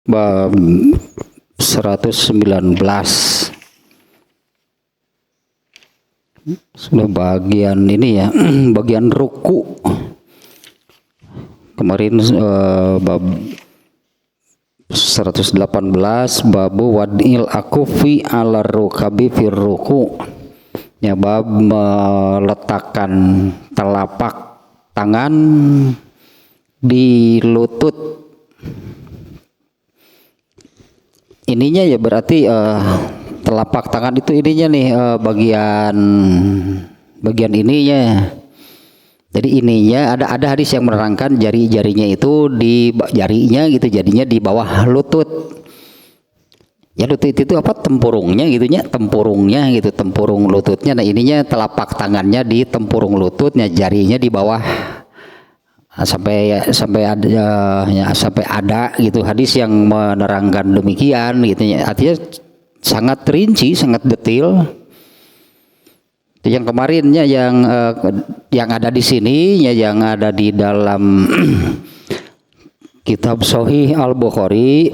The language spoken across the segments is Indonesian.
bab 119 sudah bagian ini ya, bagian ruku. Kemarin bab 118 babu wadil akufi ala rukabi fir ruku, ya, bab meletakkan telapak tangan di lutut. Ininya ya berarti telapak tangan itu ininya nih, bagian ininya. Jadi ininya ada hadis yang menerangkan jari-jarinya itu di jarinya gitu, jadinya di bawah lutut. Ya lutut itu apa, tempurungnya gitunya, tempurungnya gitu, tempurung lututnya. Nah ininya telapak tangannya di tempurung lututnya, jarinya di bawah. Sampai ada gitu hadis yang menerangkan demikian gitu ya. Artinya sangat rinci, sangat detail. Yang kemarinnya yang ada di sini ya, yang ada di dalam kitab Sahih Al-Bukhari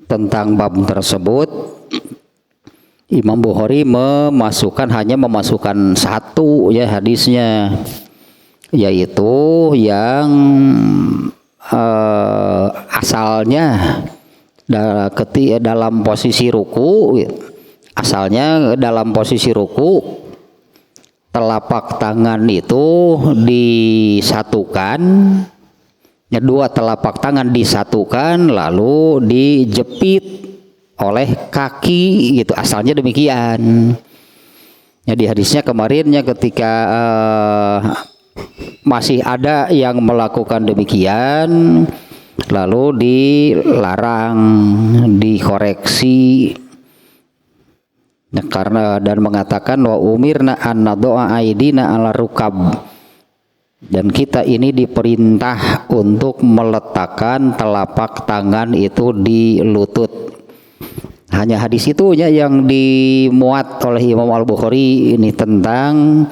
tentang bab tersebut, Imam Bukhari hanya memasukkan satu ya hadisnya, yaitu yang asalnya dalam posisi ruku. Asalnya dalam posisi ruku, telapak tangan itu disatukan, ya, dua telapak tangan disatukan lalu dijepit oleh kaki gitu. Asalnya demikian. Ya, di hadisnya kemarinnya ketika masih ada yang melakukan demikian, lalu dilarang, dikoreksi. Nah, karena dan mengatakan wa umirna an nado'a aidina ala rukab, dan kita ini diperintah untuk meletakkan telapak tangan itu di lutut. Hanya hadis itu ya yang dimuat oleh Imam Al-Bukhari ini tentang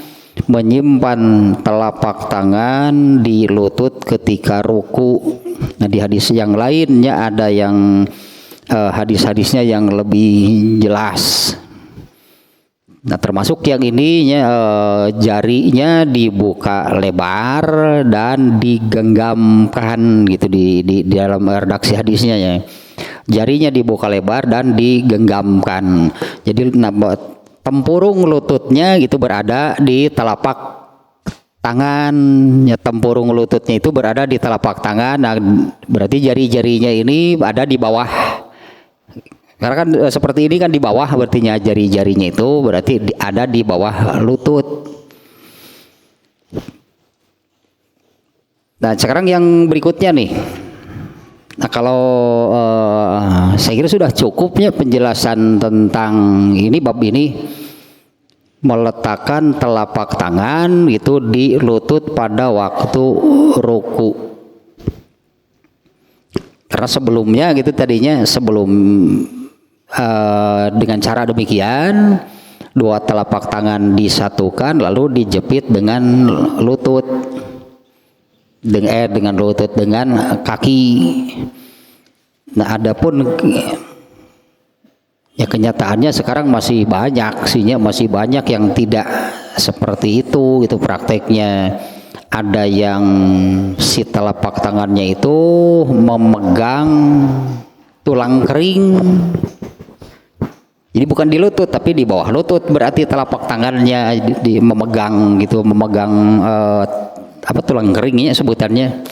menyimpan telapak tangan di lutut ketika ruku. Nah, di hadis yang lainnya ada yang hadis-hadisnya yang lebih jelas. Nah, termasuk yang ininya jarinya dibuka lebar dan digenggamkan gitu di dalam redaksi hadisnya ya. Jarinya dibuka lebar dan digenggamkan. Jadi tempurung lututnya gitu berada di telapak tangan, ya, tempurung lututnya itu berada di telapak tangan. Nah, berarti jari-jarinya ini ada di bawah. Karena kan seperti ini kan di bawah, berarti jari-jarinya itu berarti ada di bawah lutut. Nah, sekarang yang berikutnya nih. Nah, kalau saya kira sudah cukupnya penjelasan tentang ini, bab ini, meletakkan telapak tangan itu di lutut pada waktu ruku. Karena sebelumnya gitu tadinya sebelum dengan cara demikian, dua telapak tangan disatukan lalu dijepit dengan lutut, dengan lutut dengan kaki. Nah, adapun ya kenyataannya sekarang masih banyak yang tidak seperti itu prakteknya. Ada yang si telapak tangannya itu memegang tulang kering. Jadi bukan di lutut tapi di bawah lutut, berarti telapak tangannya memegang tulang keringnya sebutannya.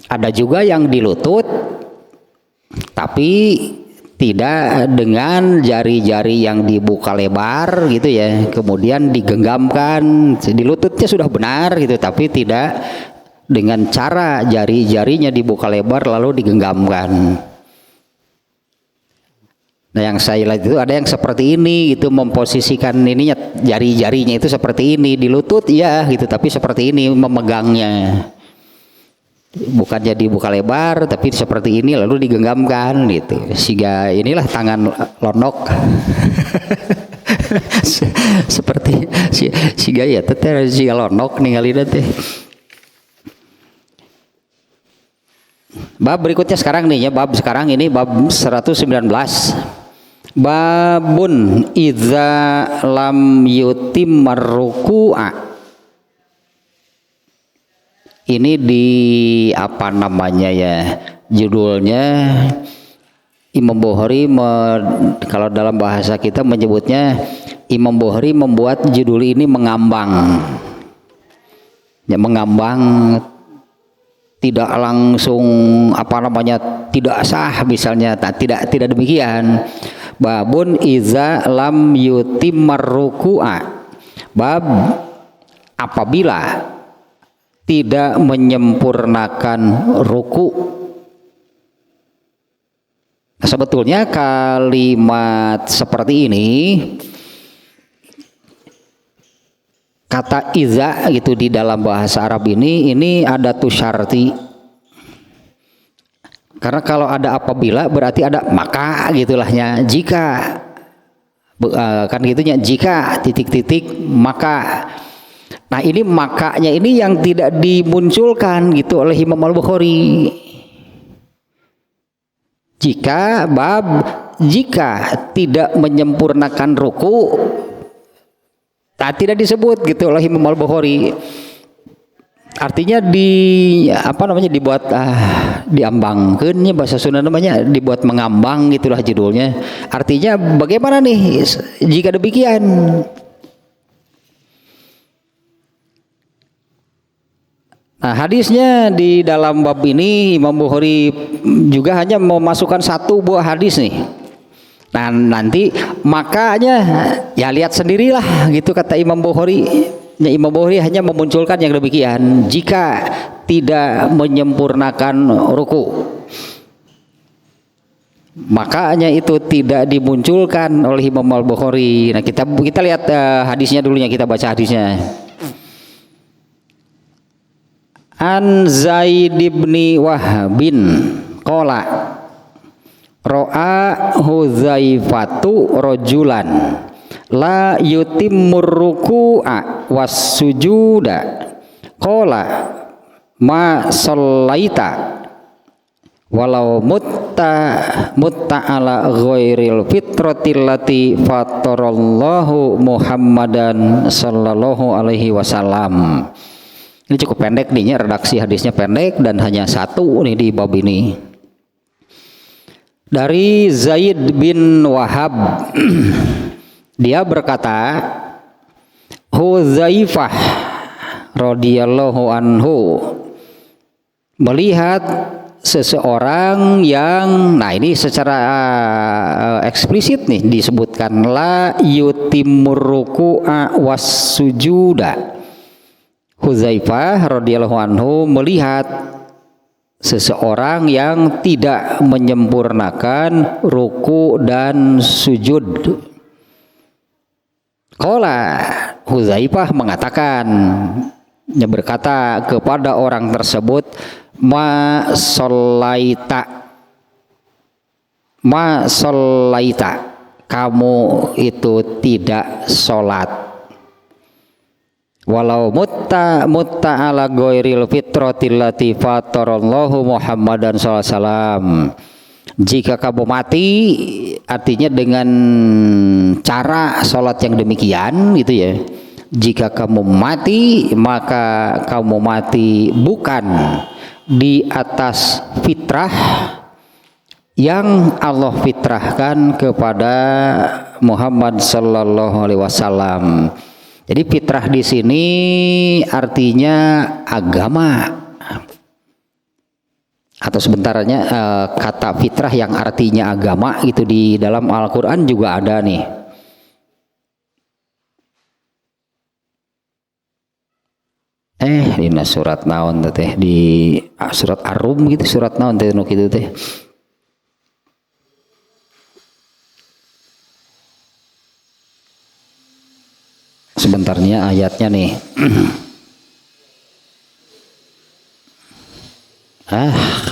Ada juga yang di lutut tapi tidak dengan jari-jari yang dibuka lebar gitu ya, kemudian digenggamkan. Di lututnya sudah benar gitu, tapi tidak dengan cara jari-jarinya dibuka lebar lalu digenggamkan. Nah, yang saya lihat itu ada yang seperti ini gitu, memposisikan ininya, jari-jarinya itu seperti ini di lutut ya gitu, tapi seperti ini memegangnya, bukannya dibuka lebar tapi seperti ini lalu digenggamkan gitu. Sehingga inilah tangan lonok seperti si gaya teteh si lonok ningali teh. Bab berikutnya sekarang nih ya, bab sekarang ini bab 119. Babun idza lam yutimmar ruku'a. Ini di apa namanya ya, judulnya Imam Bukhari kalau dalam bahasa kita menyebutnya Imam Bukhari membuat judul ini mengambang. Ya, mengambang, tidak langsung apa namanya, tidak sah misalnya, tidak demikian. Babun iza lam yutimmar ruku'a. Bab apabila tidak menyempurnakan ruku. Sebetulnya kalimat seperti ini, kata iza gitu di dalam bahasa Arab ini ada tusyarti. Karena kalau ada apabila berarti ada maka gitulahnya, jika kan gitunya, jika titik-titik maka. Nah ini makanya ini yang tidak dimunculkan gitu oleh Imam Al-Bukhari. Jika bab jika tidak menyempurnakan ruku, tidak disebut gitu oleh Imam Al-Bukhari. Artinya dibuat diambangkeunnya, bahasa Sunda namanya dibuat mengambang gitulah judulnya. Artinya bagaimana nih jika demikian? Nah, hadisnya di dalam bab ini Imam Bukhari juga hanya memasukkan satu buah hadis nih. Nah, nanti makanya ya lihat sendirilah gitu kata Imam Bukhari. Ya, Imam Bukhari hanya memunculkan yang demikian, jika tidak menyempurnakan ruku. Makanya itu tidak dimunculkan oleh Imam Al-Bukhari. Nah, kita lihat hadisnya dulunya, kita baca hadisnya. An Zaid bin Wahbin qala ro'a Hudzaifatu rajulan la yutimmur ruku'a was sujuda qala ma sallaita walau mutta ala ghairil fitratil lati fatarallahu Muhammadan sallallahu alaihi wasallam. Ini cukup pendek nih, redaksi hadisnya pendek dan hanya satu nih di bab ini. Dari Zaid bin Wahab, dia berkata, Hudzaifah radhiyallahu anhu melihat seseorang yang, nah ini secara eksplisit nih disebutkan, la yutimmur ruku'a was sujuda. Hudzaifah radhiyallahu anhu melihat seseorang yang tidak menyempurnakan ruku dan sujud. Qala, Hudzaifah mengatakan, berkata kepada orang tersebut, ma sallaita, kamu itu tidak sholat. Walau mutta ala ghairil fitratil lati fatarallahu Muhammadan sallallahu alaihi wasallam. Jika kamu mati, artinya dengan cara sholat yang demikian gitu ya. Jika kamu mati, maka kamu mati bukan di atas fitrah yang Allah fitrahkan kepada Muhammad sallallahu alaihi wasallam. Jadi fitrah di sini artinya agama, atau sebentarnya kata fitrah yang artinya agama itu di dalam Al-Quran juga ada nih. Dina surat naon teh, di surat Ar-Rum gitu, surat naon teh nu kitu teh. Sebentarnya ayatnya nih.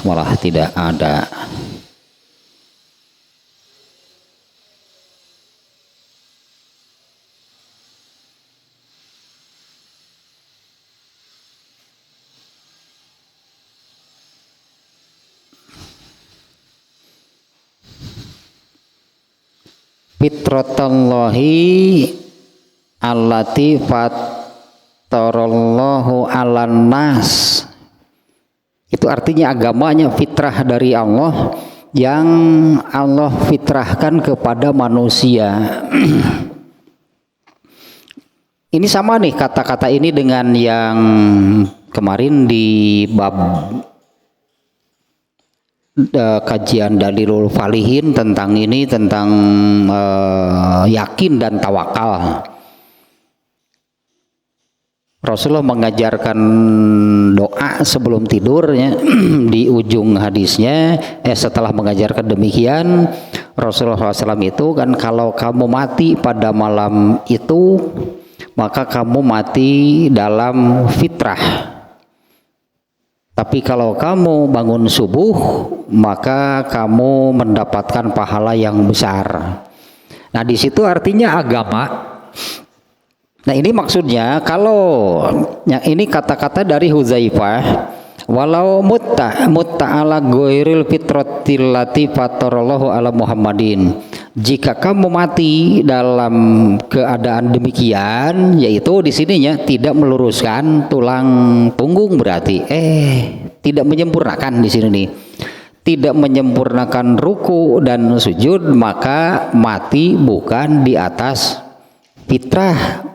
Malah tidak ada. fitratallahi allati fattarallahu 'alan nas. Itu artinya agamanya fitrah dari Allah yang Allah fitrahkan kepada manusia. Ini sama nih kata-kata ini dengan yang kemarin di bab kajian Dalilul Falihin tentang ini, tentang yakin dan tawakal. Rasulullah mengajarkan doa sebelum tidurnya di ujung hadisnya. Setelah mengajarkan demikian, Rasulullah SAW itu kan, kalau kamu mati pada malam itu maka kamu mati dalam fitrah. Tapi kalau kamu bangun subuh maka kamu mendapatkan pahala yang besar. Nah, di situ artinya agama. Nah, ini maksudnya kalau yang ini kata-kata dari Hudzaifah, walau mutta ala ghairil fitratil lati fatarallahu ala Muhammadin. Jika kamu mati dalam keadaan demikian, yaitu di sininya tidak meluruskan tulang punggung, berarti tidak menyempurnakan di sini nih. Tidak menyempurnakan ruku dan sujud, maka mati bukan di atas fitrah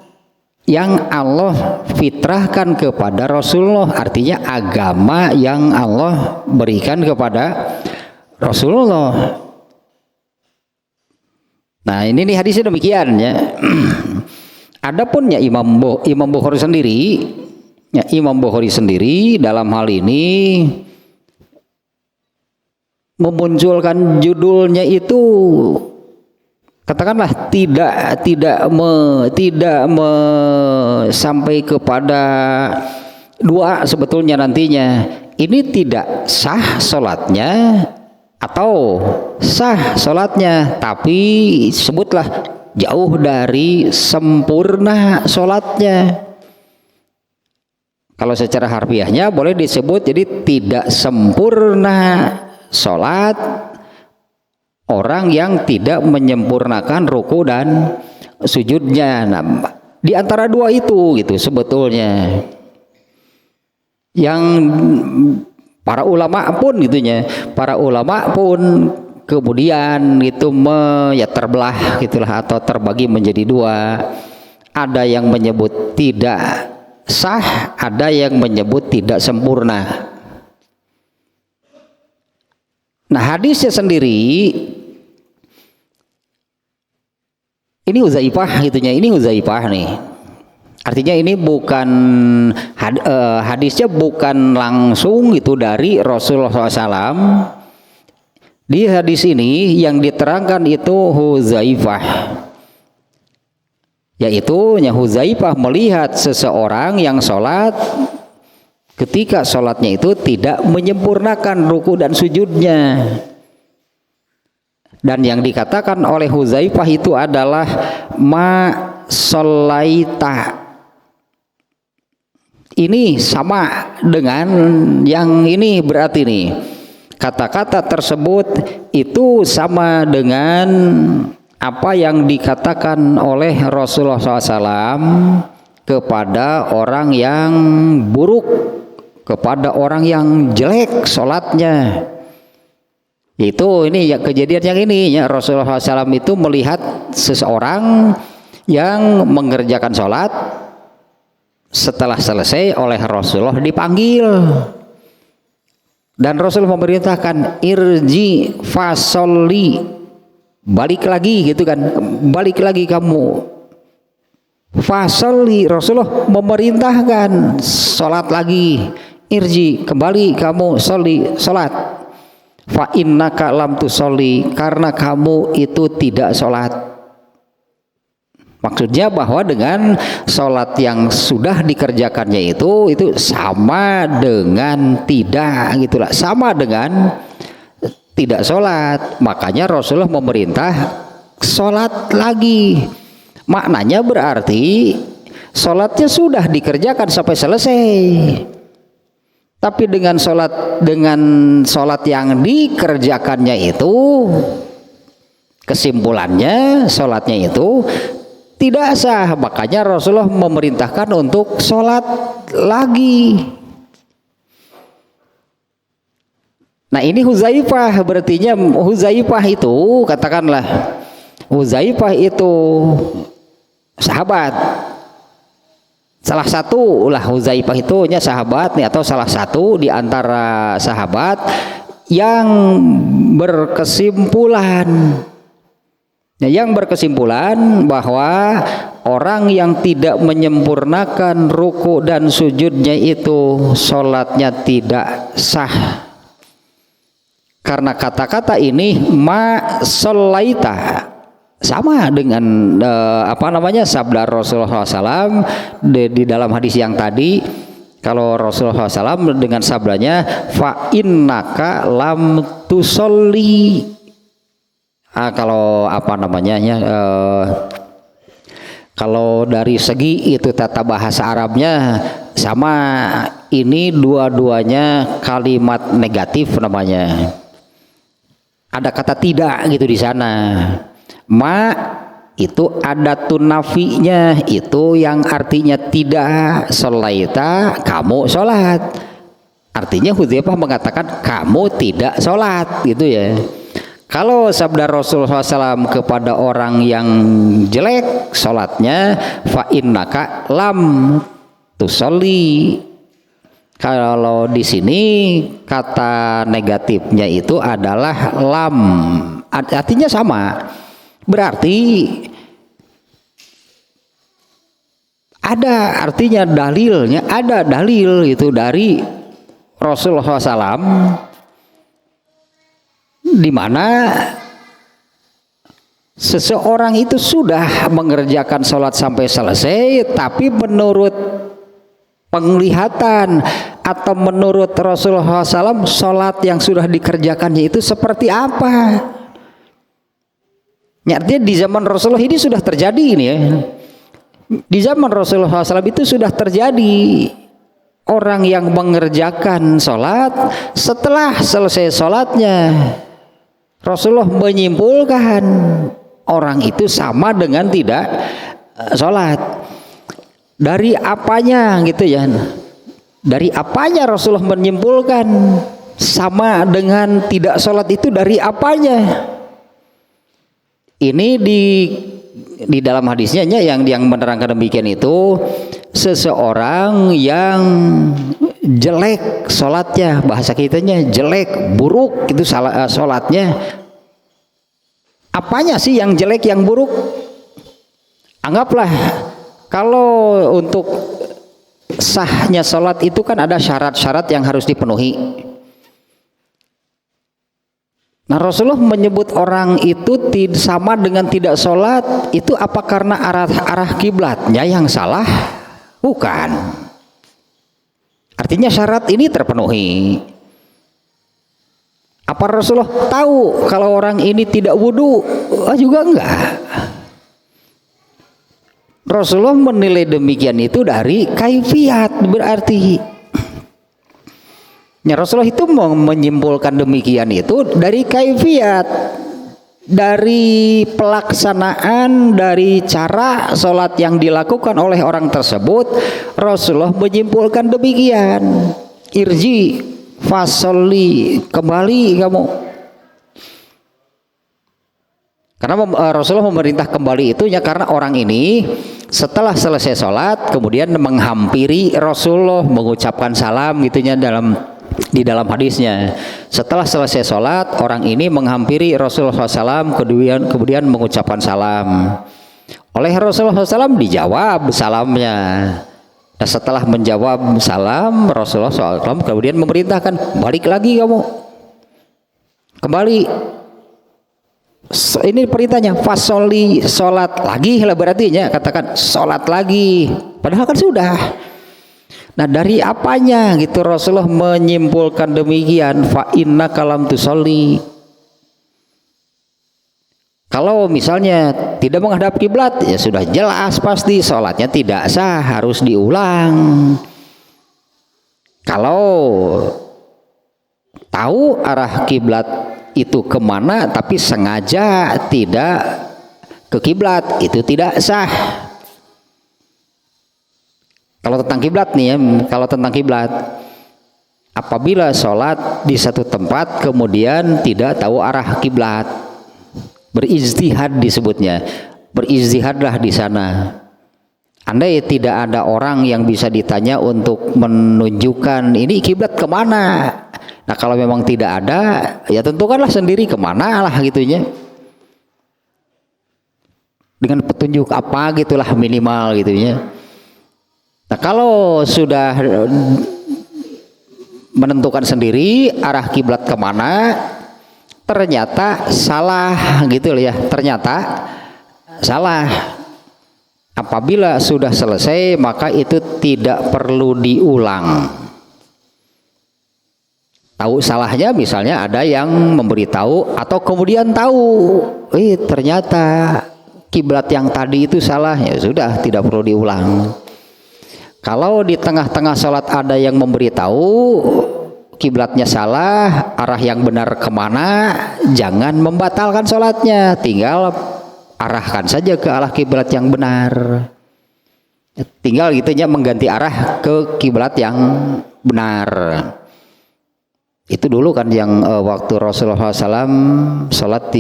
yang Allah fitrahkan kepada Rasulullah, artinya agama yang Allah berikan kepada Rasulullah. Nah, ini nih hadisnya demikian ya. Adapun ya Imam Bukhari sendiri, ya Imam Bukhari sendiri dalam hal ini memunculkan judulnya itu, katakanlah tidak sampai kepada dua sebetulnya nantinya. Ini tidak sah sholatnya atau sah sholatnya, tapi sebutlah jauh dari sempurna sholatnya. Kalau secara harfiahnya boleh disebut jadi tidak sempurna sholat orang yang tidak menyempurnakan ruku dan sujudnya. Nah, di antara dua itu gitu sebetulnya yang para ulama pun gitunya, para ulama pun kemudian itu ya terbelah gitulah, atau terbagi menjadi dua. Ada yang menyebut tidak sah, ada yang menyebut tidak sempurna. Nah, hadisnya sendiri ini Hudzaifah gitunya, ini Hudzaifah nih. Artinya ini bukan hadisnya bukan langsung itu dari Rasulullah SAW. Di hadis ini yang diterangkan itu Hudzaifah, yaitu Hudzaifah melihat seseorang yang sholat, ketika sholatnya itu tidak menyempurnakan ruku dan sujudnya. Dan yang dikatakan oleh Hudzaifah itu adalah ma sholaita. Ini sama dengan yang ini, berarti nih kata-kata tersebut itu sama dengan apa yang dikatakan oleh Rasulullah SAW kepada orang yang buruk, kepada orang yang jelek sholatnya. Itu ini ya, kejadian yang ini ya, Rasulullah SAW itu melihat seseorang yang mengerjakan sholat, setelah selesai oleh Rasulullah dipanggil dan Rasul memerintahkan irji fasolli, balik lagi gitu kan, balik lagi kamu fasolli. Rasulullah memerintahkan sholat lagi, irji kembali kamu sholat, fa innaka lam tusolli, karena kamu itu tidak sholat. Maksudnya bahwa dengan sholat yang sudah dikerjakannya itu sama dengan tidak gitulah, sama dengan tidak sholat. Makanya Rasulullah memerintah sholat lagi. Maknanya berarti sholatnya sudah dikerjakan sampai selesai. Tapi dengan sholat yang dikerjakannya itu Kesimpulannya sholatnya itu tidak sah, makanya Rasulullah memerintahkan untuk sholat lagi. Nah ini Huzaifah, berartinya Huzaifah itu, katakanlah Huzaifah itu sahabat, salah satu lah Huzaifah itu sahabat nih, atau salah satu di antara sahabat yang berkesimpulan bahwa orang yang tidak menyempurnakan ruku dan sujudnya itu sholatnya tidak sah. Karena kata-kata ini ma sholaita sama dengan sabda Rasulullah SAW di dalam hadis yang tadi. Kalau Rasulullah SAW dengan sabdanya fa innaka lam tusolli. Kalau dari segi itu tata bahasa Arabnya sama, ini dua-duanya kalimat negatif namanya. Ada kata tidak gitu di sana. Ma itu ada tunafinya, itu yang artinya tidak. Sholaita, kamu sholat. Artinya Hudzaifah mengatakan kamu tidak sholat gitu ya. Kalau sabda Rasulullah SAW kepada orang yang jelek sholatnya, fa innaka lam tusolli. Kalau di sini kata negatifnya itu adalah lam, artinya sama. Berarti ada artinya dalilnya, ada dalil itu dari Rasulullah SAW di mana seseorang itu sudah mengerjakan sholat sampai selesai, tapi menurut penglihatan atau menurut Rasulullah SAW sholat yang sudah dikerjakannya itu seperti apa? Artinya di zaman Rasulullah ini sudah terjadi ini ya. Di zaman Rasulullah SAW itu sudah terjadi orang yang mengerjakan sholat, setelah selesai sholatnya Rasulullah menyimpulkan orang itu sama dengan tidak sholat. Dari apanya gitu ya? Dari apanya Rasulullah menyimpulkan sama dengan tidak sholat itu, dari apanya? Ini di dalam hadisnya yang menerangkan demikian itu, seseorang yang jelek sholatnya, bahasa kitanya jelek, buruk itu sholatnya. Apanya sih yang jelek, yang buruk? Anggaplah kalau untuk sahnya sholat itu kan ada syarat-syarat yang harus dipenuhi. Nah Rasulullah menyebut orang itu sama dengan tidak sholat itu apa karena arah kiblatnya yang salah? Bukan. Artinya syarat ini terpenuhi. Apa Rasulullah tahu kalau orang ini tidak wudu? Juga enggak. Rasulullah menilai demikian itu dari kaifiat, berarti Rasulullah itu menyimpulkan demikian itu dari kaifiat, dari pelaksanaan, dari cara sholat yang dilakukan oleh orang tersebut. Rasulullah menyimpulkan demikian, irji fasolli, kembali kamu. Karena Rasulullah memerintah kembali itu ya karena orang ini setelah selesai sholat kemudian menghampiri Rasulullah mengucapkan salam gitunya di dalam hadisnya. Setelah selesai sholat orang ini menghampiri Rasulullah SAW kemudian mengucapkan salam. Oleh Rasulullah SAW dijawab salamnya. Nah, setelah menjawab salam Rasulullah SAW kemudian memerintahkan balik lagi kamu, kembali. Ini perintahnya fasoli, sholat lagi lah berarti ya, katakan sholat lagi, padahal kan sudah. Nah dari apanya gitu Rasulullah menyimpulkan demikian, fa inna kalam tusolli. Kalau misalnya tidak menghadap kiblat ya sudah jelas pasti sholatnya tidak sah, harus diulang. Kalau tahu arah kiblat itu kemana tapi sengaja tidak ke kiblat, itu tidak sah. Kalau tentang kiblat nih ya, kalau tentang kiblat, apabila sholat di satu tempat kemudian tidak tahu arah kiblat, berijtihad disebutnya, berijtihadlah di sana. Andai tidak ada orang yang bisa ditanya untuk menunjukkan ini kiblat kemana, nah kalau memang tidak ada, ya tentukanlah sendiri kemana lah gitunya, dengan petunjuk apa gitulah minimal gitunya. Nah kalau sudah menentukan sendiri arah kiblat kemana, ternyata salah gitu ya, ternyata salah. Apabila sudah selesai maka itu tidak perlu diulang. Tahu salahnya misalnya ada yang memberitahu atau kemudian tahu, ternyata kiblat yang tadi itu salah, ya sudah tidak perlu diulang. Kalau di tengah-tengah sholat ada yang memberitahu kiblatnya salah, arah yang benar kemana, jangan membatalkan sholatnya, tinggal arahkan saja ke arah kiblat yang benar. Tinggal gitunya mengganti arah ke kiblat yang benar. Itu dulu kan yang waktu Rasulullah SAW sholat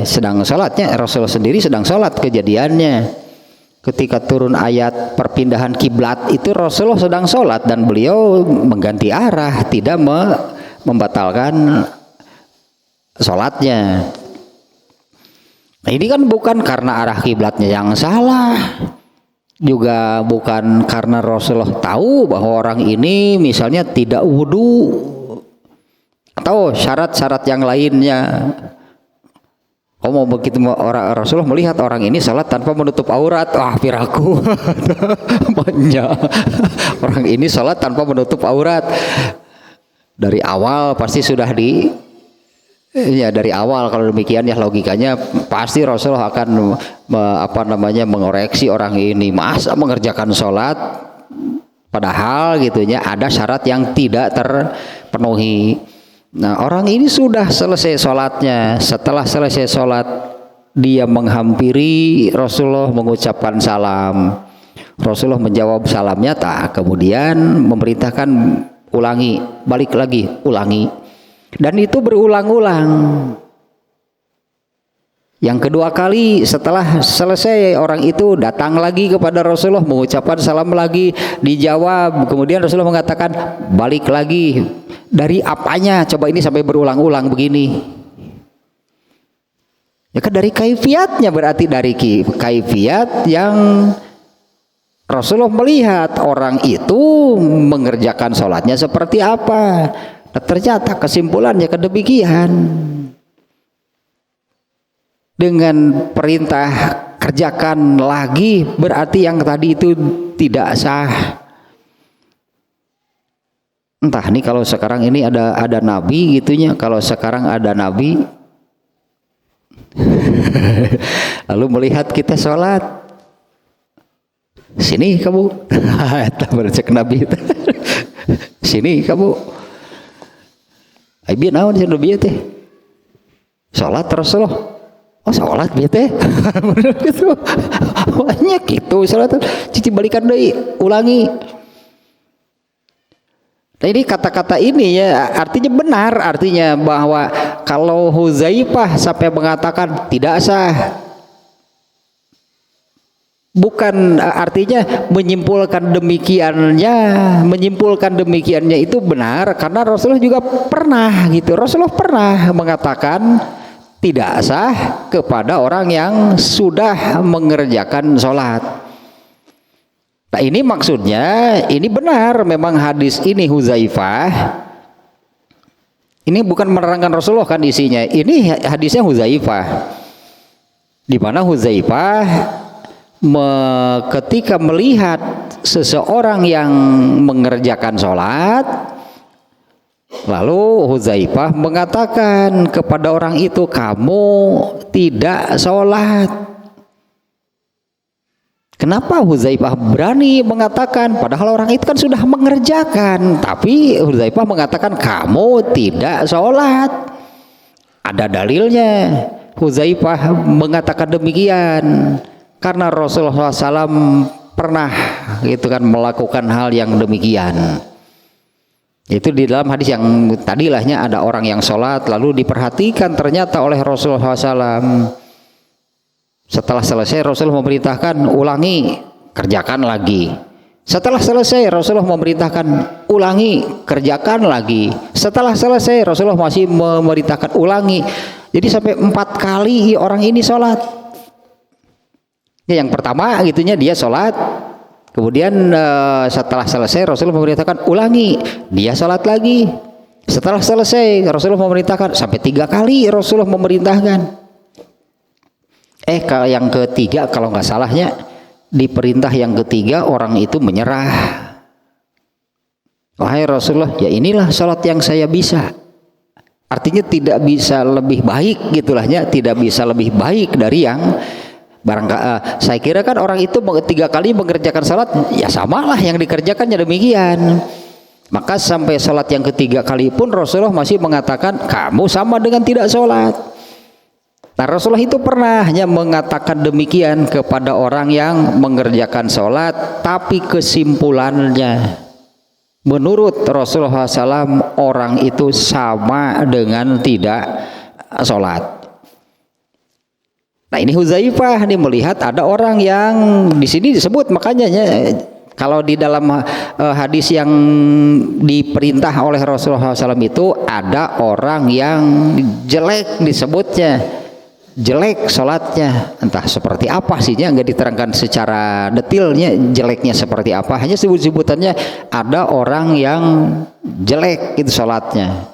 sedang sholatnya, Rasulullah sendiri sedang sholat kejadiannya. Ketika turun ayat perpindahan kiblat itu Rasulullah sedang sholat dan beliau mengganti arah, tidak membatalkan sholatnya. Nah, ini kan bukan karena arah kiblatnya yang salah, juga bukan karena Rasulullah tahu bahwa orang ini misalnya tidak wudu atau syarat-syarat yang lainnya. Mau begitu orang Rasulullah melihat orang ini salat tanpa menutup aurat, wah piraku banyak orang ini salat tanpa menutup aurat. Dari awal pasti sudah dari awal kalau demikian ya logikanya pasti Rasulullah akan mengoreksi orang ini, masa mengerjakan sholat padahal gitunya ada syarat yang tidak terpenuhi. Nah orang ini sudah selesai sholatnya, setelah selesai sholat dia menghampiri Rasulullah mengucapkan salam, Rasulullah menjawab salamnya kemudian memerintahkan ulangi, balik lagi ulangi. Dan itu berulang-ulang. Yang kedua kali setelah selesai orang itu datang lagi kepada Rasulullah mengucapkan salam lagi, dijawab, kemudian Rasulullah mengatakan balik lagi. Dari apanya? Coba ini sampai berulang-ulang begini. Ya kan dari kaifiatnya, berarti dari kaifiat yang Rasulullah melihat orang itu mengerjakan sholatnya seperti apa. Nah, ternyata kesimpulannya kedemikian. Dengan perintah kerjakan lagi berarti yang tadi itu tidak sah. Entah nih kalau sekarang ini ada nabi gitunya, kalau sekarang ada nabi lalu melihat kita sholat, sini kamu bercek nabi sini kamu aibi naon sih nabi teh sholat Rasulullah. Oh sholat biar teh bener gitu banyak gitu sholat cici balikan deh ulangi. Nah ini kata-kata ini ya artinya benar, artinya bahwa kalau Huzaifah sampai mengatakan tidak sah, bukan artinya menyimpulkan demikiannya itu benar, karena Rasulullah juga pernah gitu, Rasulullah pernah mengatakan tidak sah kepada orang yang sudah mengerjakan sholat. Nah ini maksudnya, ini benar memang hadis ini Huzaifah, ini bukan menerangkan Rasulullah kan isinya, ini hadisnya Huzaifah, di mana Huzaifah ketika melihat seseorang yang mengerjakan sholat, lalu Huzaifah mengatakan kepada orang itu, kamu tidak sholat. Kenapa Hudzaifah berani mengatakan, padahal orang itu kan sudah mengerjakan, tapi Hudzaifah mengatakan kamu tidak sholat. Ada dalilnya Hudzaifah mengatakan demikian, karena Rasulullah SAW pernah gitu kan melakukan hal yang demikian. Itu di dalam hadis yang tadilahnya ada orang yang sholat lalu diperhatikan ternyata oleh Rasulullah SAW. Setelah selesai Rasulullah memerintahkan ulangi, kerjakan lagi. Setelah selesai Rasulullah memerintahkan ulangi, kerjakan lagi. Setelah selesai Rasulullah masih memerintahkan ulangi. Jadi sampai 4 kali orang ini sholat. Ya, yang pertama gitunya dia sholat, kemudian setelah selesai Rasulullah memerintahkan ulangi, dia sholat lagi. Setelah selesai Rasulullah memerintahkan, sampai 3 kali Rasulullah memerintahkan. Kalau yang ketiga kalau nggak salahnya di perintah yang ketiga orang itu menyerah. Wahai Rasulullah, ya inilah sholat yang saya bisa. Artinya tidak bisa lebih baik gitulahnya, tidak bisa lebih baik dari yang saya kira kan orang itu 3 kali mengerjakan sholat, ya samalah yang dikerjakannya demikian. Maka sampai sholat yang ketiga kali pun Rasulullah masih mengatakan kamu sama dengan tidak sholat. Nah, Rasulullah itu pernah hanya mengatakan demikian kepada orang yang mengerjakan sholat, tapi kesimpulannya menurut Rasulullah SAW orang itu sama dengan tidak sholat. Nah, ini Hudzaifah nih melihat ada orang yang di sini disebut, makanya kalau di dalam hadis yang diperintah oleh Rasulullah SAW itu ada orang yang jelek disebutnya. Jelek sholatnya, entah seperti apa sihnya, nggak diterangkan secara detailnya jeleknya seperti apa, hanya sebut-sebutannya ada orang yang jelek itu sholatnya.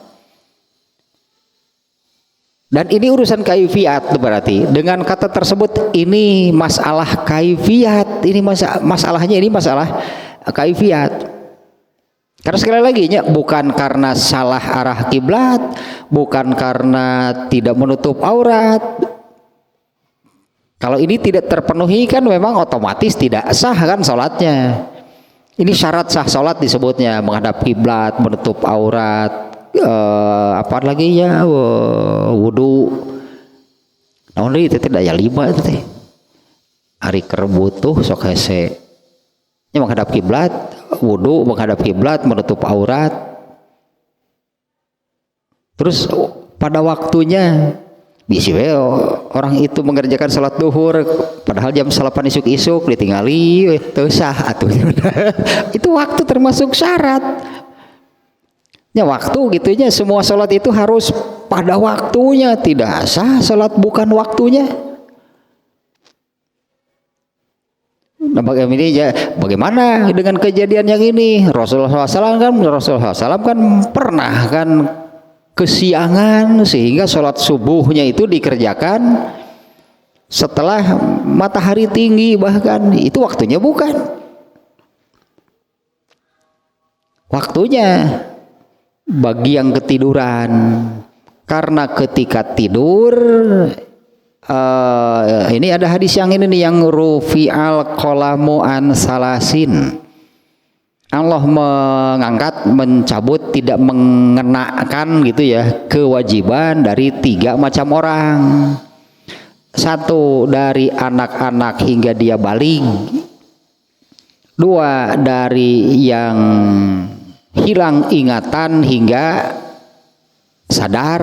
Dan ini urusan kaifiat, berarti dengan kata tersebut ini masalah kaifiat, ini masalahnya ini masalah kaifiat. Karena sekali lagi bukan karena salah arah kiblat, bukan karena tidak menutup aurat. Kalau ini tidak terpenuhi kan memang otomatis tidak sah kan sholatnya. Ini syarat sah sholat disebutnya, menghadap kiblat, menutup aurat, apa lagi ya, wudu. Namun itu tidak ya 5 itu teh. Hari kerbutuh sok hese. Ini menghadap kiblat, wudu, menghadap kiblat, menutup aurat. Terus pada waktunya bisa orang itu mengerjakan sholat duhur padahal jam 8 isuk-isuk ditinggali teu sah atuh. Itu waktu termasuk syarat. Ya waktu gitunya semua sholat itu harus pada waktunya, tidak sah sholat bukan waktunya. Nah, bagaimana dengan kejadian yang ini? Rasulullah SAW kan pernah kan kesiangan sehingga sholat subuhnya itu dikerjakan setelah matahari tinggi, bahkan itu waktunya bukan waktunya bagi yang ketiduran, karena ketika tidur ini ada hadis yang ini nih, yang rufi'al qalamu an salasin, Allah mengangkat, mencabut, tidak mengenakan gitu ya kewajiban dari 3 macam orang. 1 dari anak-anak hingga dia balik, 2 dari yang hilang ingatan hingga sadar,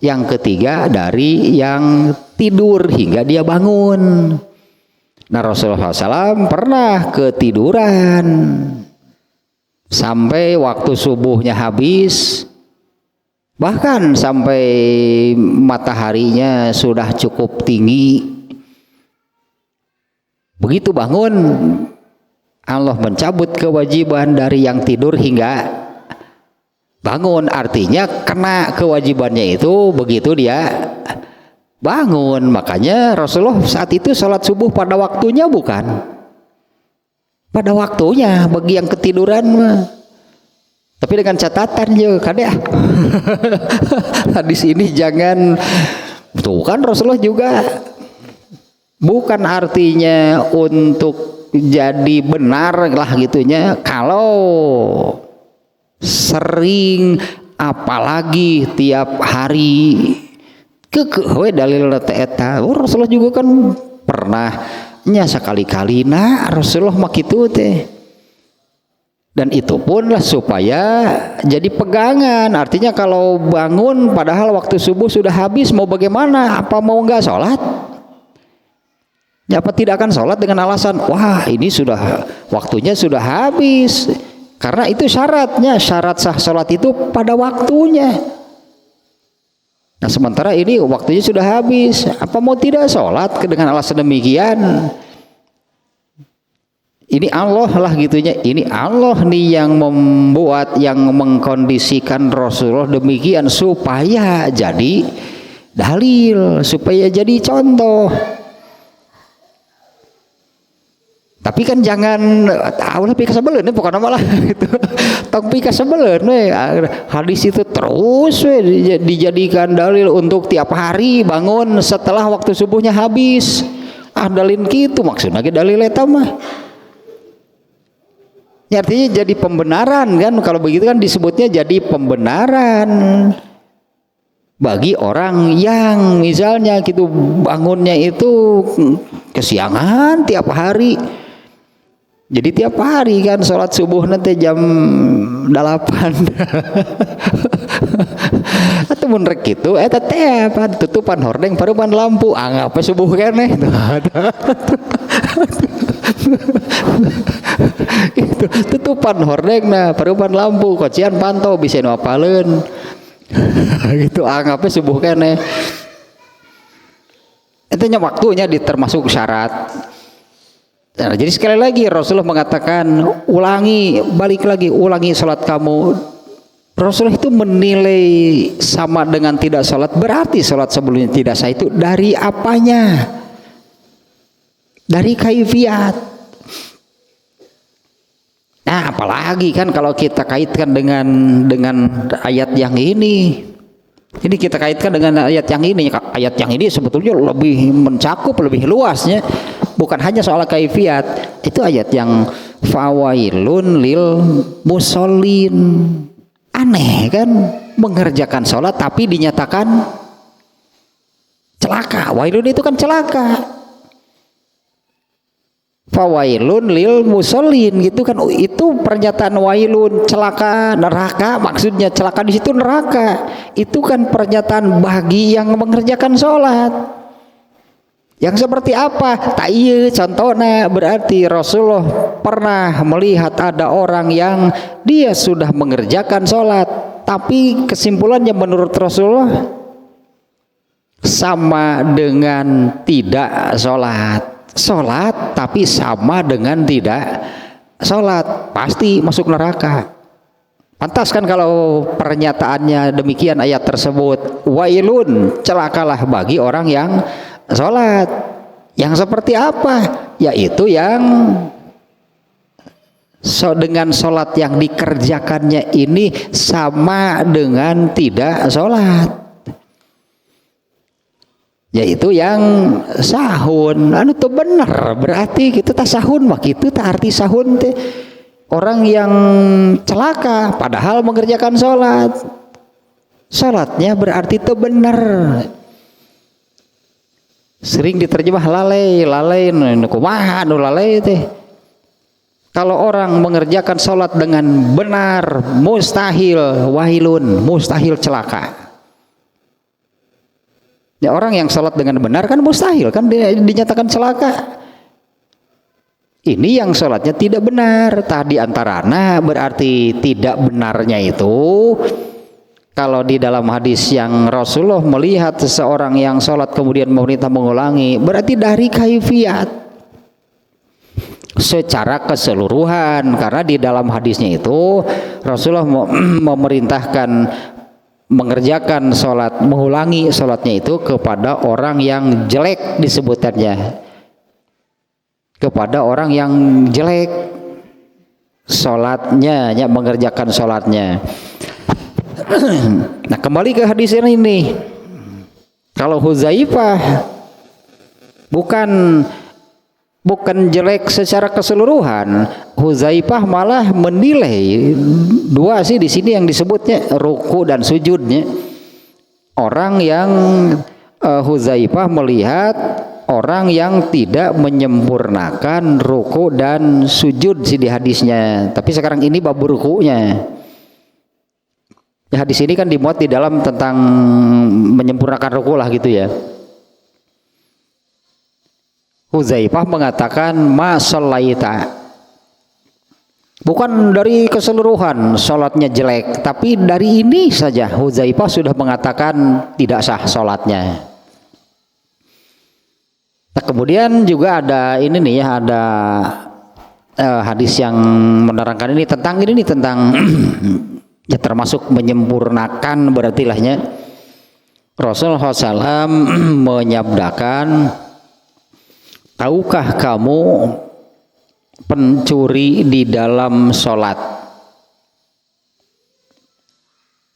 yang ketiga dari yang tidur hingga dia bangun. Nah, Rasulullah SAW pernah ketiduran sampai waktu subuhnya habis, bahkan sampai mataharinya sudah cukup tinggi. Begitu bangun, Allah mencabut kewajiban dari yang tidur hingga bangun, artinya kena kewajibannya itu begitu dia bangun. Makanya Rasulullah saat itu sholat subuh pada waktunya, bukan pada waktunya bagi yang ketiduran mah. Tapi dengan catatan juga kadang hadis ini jangan, tuh kan Rasulullah juga Bukan artinya untuk jadi benar lah gitunya kalau sering apalagi tiap hari we dalil eta. Rasulullah juga kan pernah nya sekali-kali Rasulullah mah kitu teh. Dan itu pun lah supaya jadi pegangan. Artinya kalau bangun padahal waktu subuh sudah habis, mau bagaimana? Apa mau enggak sholat? Ya, apa tidak akan sholat dengan alasan wah ini sudah waktunya sudah habis? Karena itu syaratnya, syarat sah sholat itu pada waktunya. Nah sementara ini waktunya sudah habis, apa mau tidak sholat dengan alasan demikian? Ini Allah lah gitunya, ini Allah nih yang membuat, yang mengkondisikan Rasulullah demikian supaya jadi dalil, supaya jadi contoh. Tapi kan jangan tahu lah pika sebelen bukan nama lah gitu. Tong pika sebelen hadis itu terus dijadikan dalil untuk tiap hari bangun setelah waktu subuhnya habis. Dalil gitu maksudnya dalil eta mah. Ya, artinya jadi pembenaran kan, kalau begitu kan disebutnya jadi pembenaran bagi orang yang misalnya gitu bangunnya itu kesiangan tiap hari. Jadi tiap hari kan sholat subuh nanti jam 8 atau munrek gitu teh tutupan hordeng parupan lampu anggap subuh keneh itu tutupan hordeng parupan lampu kocian pantau bisa nu apaleun gitu anggapnya subuh keneh itu waktunya termasuk syarat. Nah, jadi sekali lagi Rasulullah mengatakan balik lagi ulangi sholat kamu. Rasulullah itu menilai sama dengan tidak sholat, berarti sholat sebelumnya tidak sah itu dari apanya? Dari kaifiat. Nah apalagi kan kalau kita kaitkan dengan ayat yang ini. Ini kita kaitkan dengan ayat yang ini. Ayat yang ini sebetulnya lebih mencakup, lebih luasnya. Bukan hanya soal kaifiat. Itu ayat yang fawailun lil musallin. Aneh kan, mengerjakan sholat tapi dinyatakan celaka. Wailun itu kan celaka. Fawailun lil musallin gitu kan, itu pernyataan wailun celaka neraka, maksudnya celaka di situ neraka. Itu kan pernyataan bagi yang mengerjakan sholat. Yang seperti apa? Tak iya contohnya berarti Rasulullah pernah melihat ada orang yang dia sudah mengerjakan sholat, tapi kesimpulannya menurut Rasulullah sama dengan tidak sholat. Sholat tapi sama dengan tidak sholat, pasti masuk neraka. Pantas kan kalau pernyataannya demikian ayat tersebut, wailun celakalah bagi orang yang sholat. Yang seperti apa? Yaitu yang dengan sholat yang dikerjakannya ini sama dengan tidak sholat, yaitu yang sahun. Anu tuh bener berarti kita tak sahun mah gitu, tak arti sahun teh orang yang celaka padahal mengerjakan sholat, sholatnya berarti tuh bener. Sering diterjemah lalai kumaha anu lalai teh. Kalau orang mengerjakan sholat dengan benar mustahil wailun, mustahil celaka. Ya, orang yang sholat dengan benar kan mustahil kan dinyatakan celaka. Ini yang sholatnya tidak benar. Tadi antarana berarti tidak benarnya itu kalau di dalam hadis yang Rasulullah melihat seseorang yang sholat kemudian memerintah mengulangi, berarti dari kaifiat secara keseluruhan. Karena di dalam hadisnya itu Rasulullah memerintahkan mengerjakan sholat, mengulangi sholatnya itu kepada orang yang jelek disebutannya, kepada orang yang jelek sholatnya, ya, mengerjakan sholatnya. Nah kembali ke hadis ini, kalau Huzaifah bukan jelek secara keseluruhan. Huzaifah malah menilai dua sih di sini yang disebutnya ruku dan sujudnya. Orang yang Huzaifah melihat orang yang tidak menyempurnakan ruku dan sujud sih di hadisnya. Tapi sekarang ini bab rukunya. Ya, hadis ini kan dimuat di dalam tentang menyempurnakan ruku lah gitu ya. Huzaifah mengatakan ma shallaita. Bukan dari keseluruhan sholatnya jelek, tapi dari ini saja Huzaifah sudah mengatakan tidak sah sholatnya. Nah, kemudian juga ada ini nih ya, ada hadis yang menerangkan ini tentang ya termasuk menyempurnakan berarti lahnya. Rasulullah SAW menyabdakan, tahukah kamu pencuri di dalam sholat?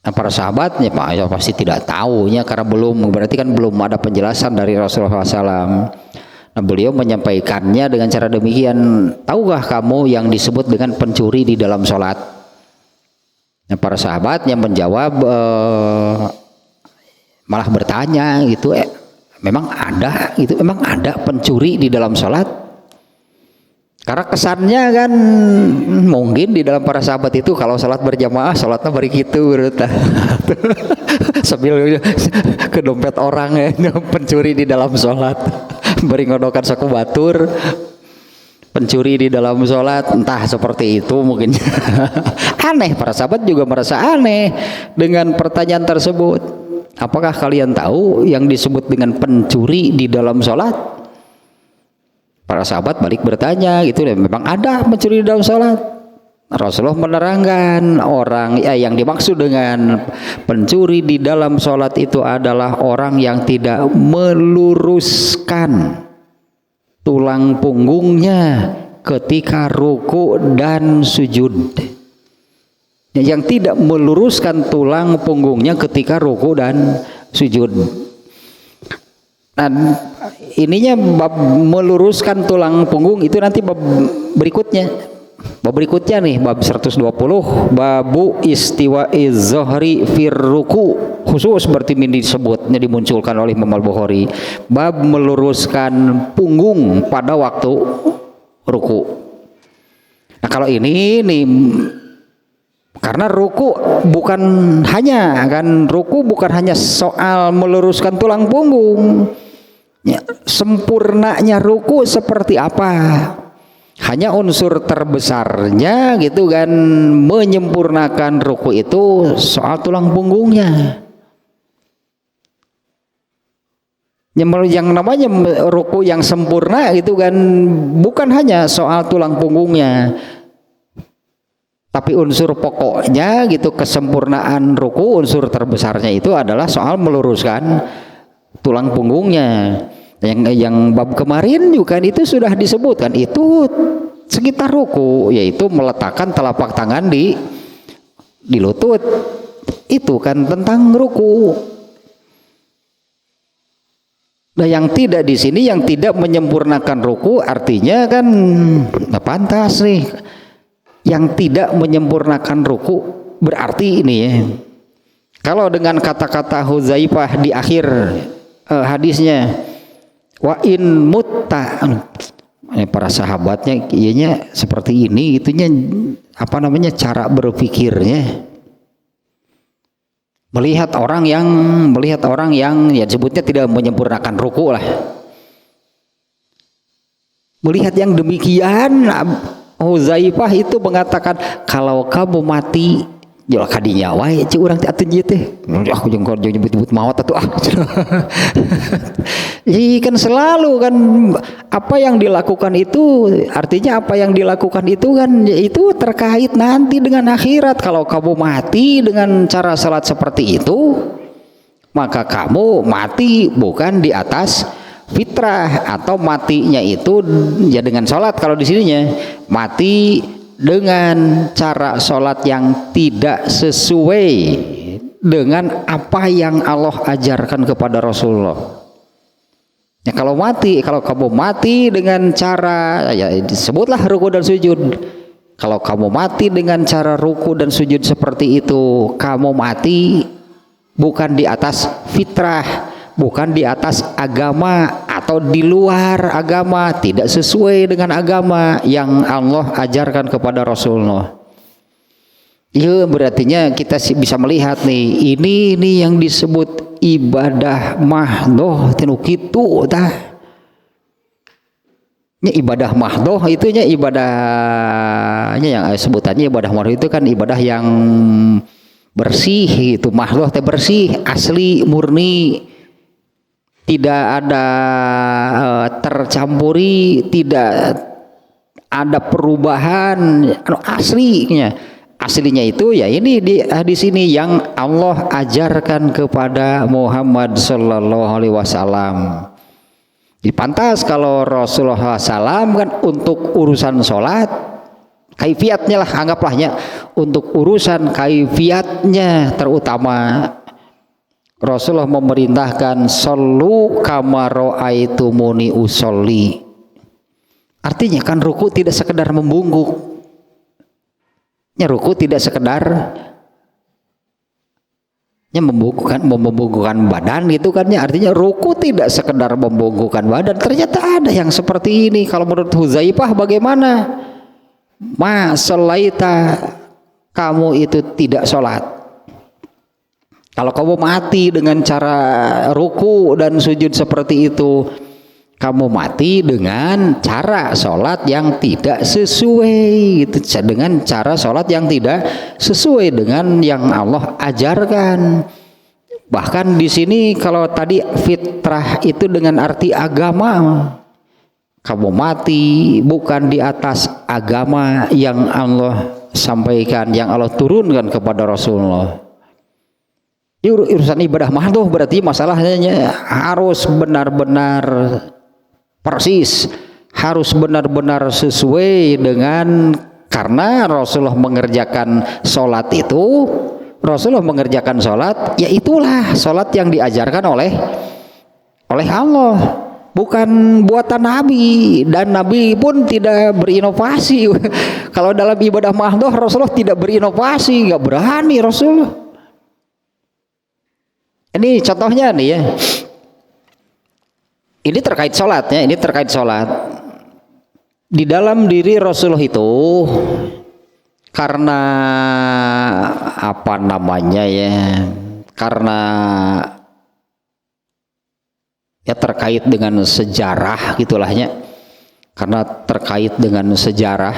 Nah, para sahabatnya Pak ya pasti tidak tahunya karena berarti kan belum ada penjelasan dari Rasulullah SAW. Nah, beliau menyampaikannya dengan cara demikian, tahukah kamu yang disebut dengan pencuri di dalam sholat? Nah, para sahabatnya menjawab malah bertanya gitu, memang ada pencuri di dalam sholat? Karena kesannya kan mungkin di dalam para sahabat itu kalau sholat berjamaah sholatnya bari gitu sambil ke dompet orang ya, pencuri di dalam sholat bari ngodokan saku batur, pencuri di dalam sholat, entah seperti itu mungkin. Aneh, para sahabat juga merasa aneh dengan pertanyaan tersebut. Apakah kalian tahu yang disebut dengan pencuri di dalam sholat? Para sahabat balik bertanya gitu, memang ada pencuri di dalam sholat. Rasulullah menerangkan orang yang dimaksud dengan pencuri di dalam sholat itu adalah orang yang tidak meluruskan tulang punggungnya ketika ruku dan sujud. Yang tidak meluruskan tulang punggungnya ketika ruku dan sujud. Nah, ininya bab meluruskan tulang punggung itu nanti bab berikutnya. Bab berikutnya nih bab 120, babu istiwa'iz zuhri fir ruku, khusus berarti ini disebutnya dimunculkan oleh Imam Al-Bukhari. Bab meluruskan punggung pada waktu ruku. Nah, kalau ini nih karena ruku bukan hanya soal meluruskan tulang punggung. Ya, sempurnanya ruku seperti apa? Hanya unsur terbesarnya gitu kan, menyempurnakan ruku itu soal tulang punggungnya. Yang namanya ruku yang sempurna itu kan bukan hanya soal tulang punggungnya, tapi unsur pokoknya gitu, kesempurnaan ruku unsur terbesarnya itu adalah soal meluruskan tulang punggungnya. Yang bab kemarin juga itu sudah disebutkan, itu sekitar ruku, yaitu meletakkan telapak tangan di lutut. Itu kan tentang ruku. Nah, yang tidak di sini, yang tidak menyempurnakan ruku, artinya kan pantas nih. Yang tidak menyempurnakan ruku berarti ini ya. Kalau dengan kata-kata Huzaifah di akhir hadisnya, wa in mutta, para sahabatnya kayaknya seperti ini, itunya apa namanya, cara berpikirnya. Melihat orang yang ya disebutnya tidak menyempurnakan ruku lah. Melihat yang demikian, Huzaifah itu mengatakan, kalau kamu mati jual kadinya wae ci urang teh atuh teh. Aku jeung nyebut-nyebut maut atuh ah. Kan selalu kan apa yang dilakukan itu, artinya apa yang dilakukan itu kan itu terkait nanti dengan akhirat. Kalau kamu mati dengan cara salat seperti itu, maka kamu mati bukan di atas fitrah, atau matinya itu ya dengan sholat. Kalau di sininya mati dengan cara sholat yang tidak sesuai dengan apa yang Allah ajarkan kepada Rasulullah. Ya, kalau kamu mati dengan cara, ya disebutlah ruku dan sujud. Kalau kamu mati dengan cara ruku dan sujud seperti itu, kamu mati bukan di atas fitrah, bukan di atas agama atau di luar agama, tidak sesuai dengan agama yang Allah ajarkan kepada Rasulullah. Ya, berartinya kita bisa melihat nih, ini yang disebut ibadah mahdoh tinu kitu tah. Nya ibadah mahdoh itunya ibadahnya yang sebutannya ibadah mahdoh itu kan ibadah yang bersih itu. Mahdoh teh bersih, asli, murni, tidak ada tercampuri, tidak ada perubahan, aslinya itu ya ini di sini yang Allah ajarkan kepada Muhammad sallallahu alaihi wasallam. Dipantas kalau Rasulullah SAW kan untuk urusan sholat kaifiatnya lah, anggaplahnya untuk urusan kaifiatnya terutama Rasulullah memerintahkan sallu kama ra'aitumuni usolli. Artinya kan ruku tidak sekedar membungkuk. Ruku tidak sekedar membungkukkan badan gitu kan ya. Artinya ruku tidak sekedar membungkukkan badan. Ternyata ada yang seperti ini. Kalau menurut Huzaifah bagaimana? Ma sholaita, kamu itu tidak sholat. Kalau kamu mati dengan cara ruku dan sujud seperti itu, kamu mati dengan cara sholat yang tidak sesuai gitu, dengan cara sholat yang tidak sesuai dengan yang Allah ajarkan. Bahkan di sini kalau tadi fitrah itu dengan arti agama, kamu mati bukan di atas agama yang Allah sampaikan, yang Allah turunkan kepada Rasulullah. Urusan ibadah mahdoh berarti masalahnya harus benar-benar persis, harus benar-benar sesuai dengan, karena Rasulullah mengerjakan sholat itu, Rasulullah mengerjakan sholat, ya itulah sholat yang diajarkan oleh Allah, bukan buatan Nabi, dan Nabi pun tidak berinovasi. Kalau dalam ibadah mahdoh Rasulullah tidak berinovasi, nggak berani Rasulullah. Ini contohnya nih ya. Ini terkait sholatnya, ini terkait sholat. Di dalam diri Rasulullah itu karena apa namanya ya? Karena ya terkait dengan sejarah gitulahnya. Karena terkait dengan sejarah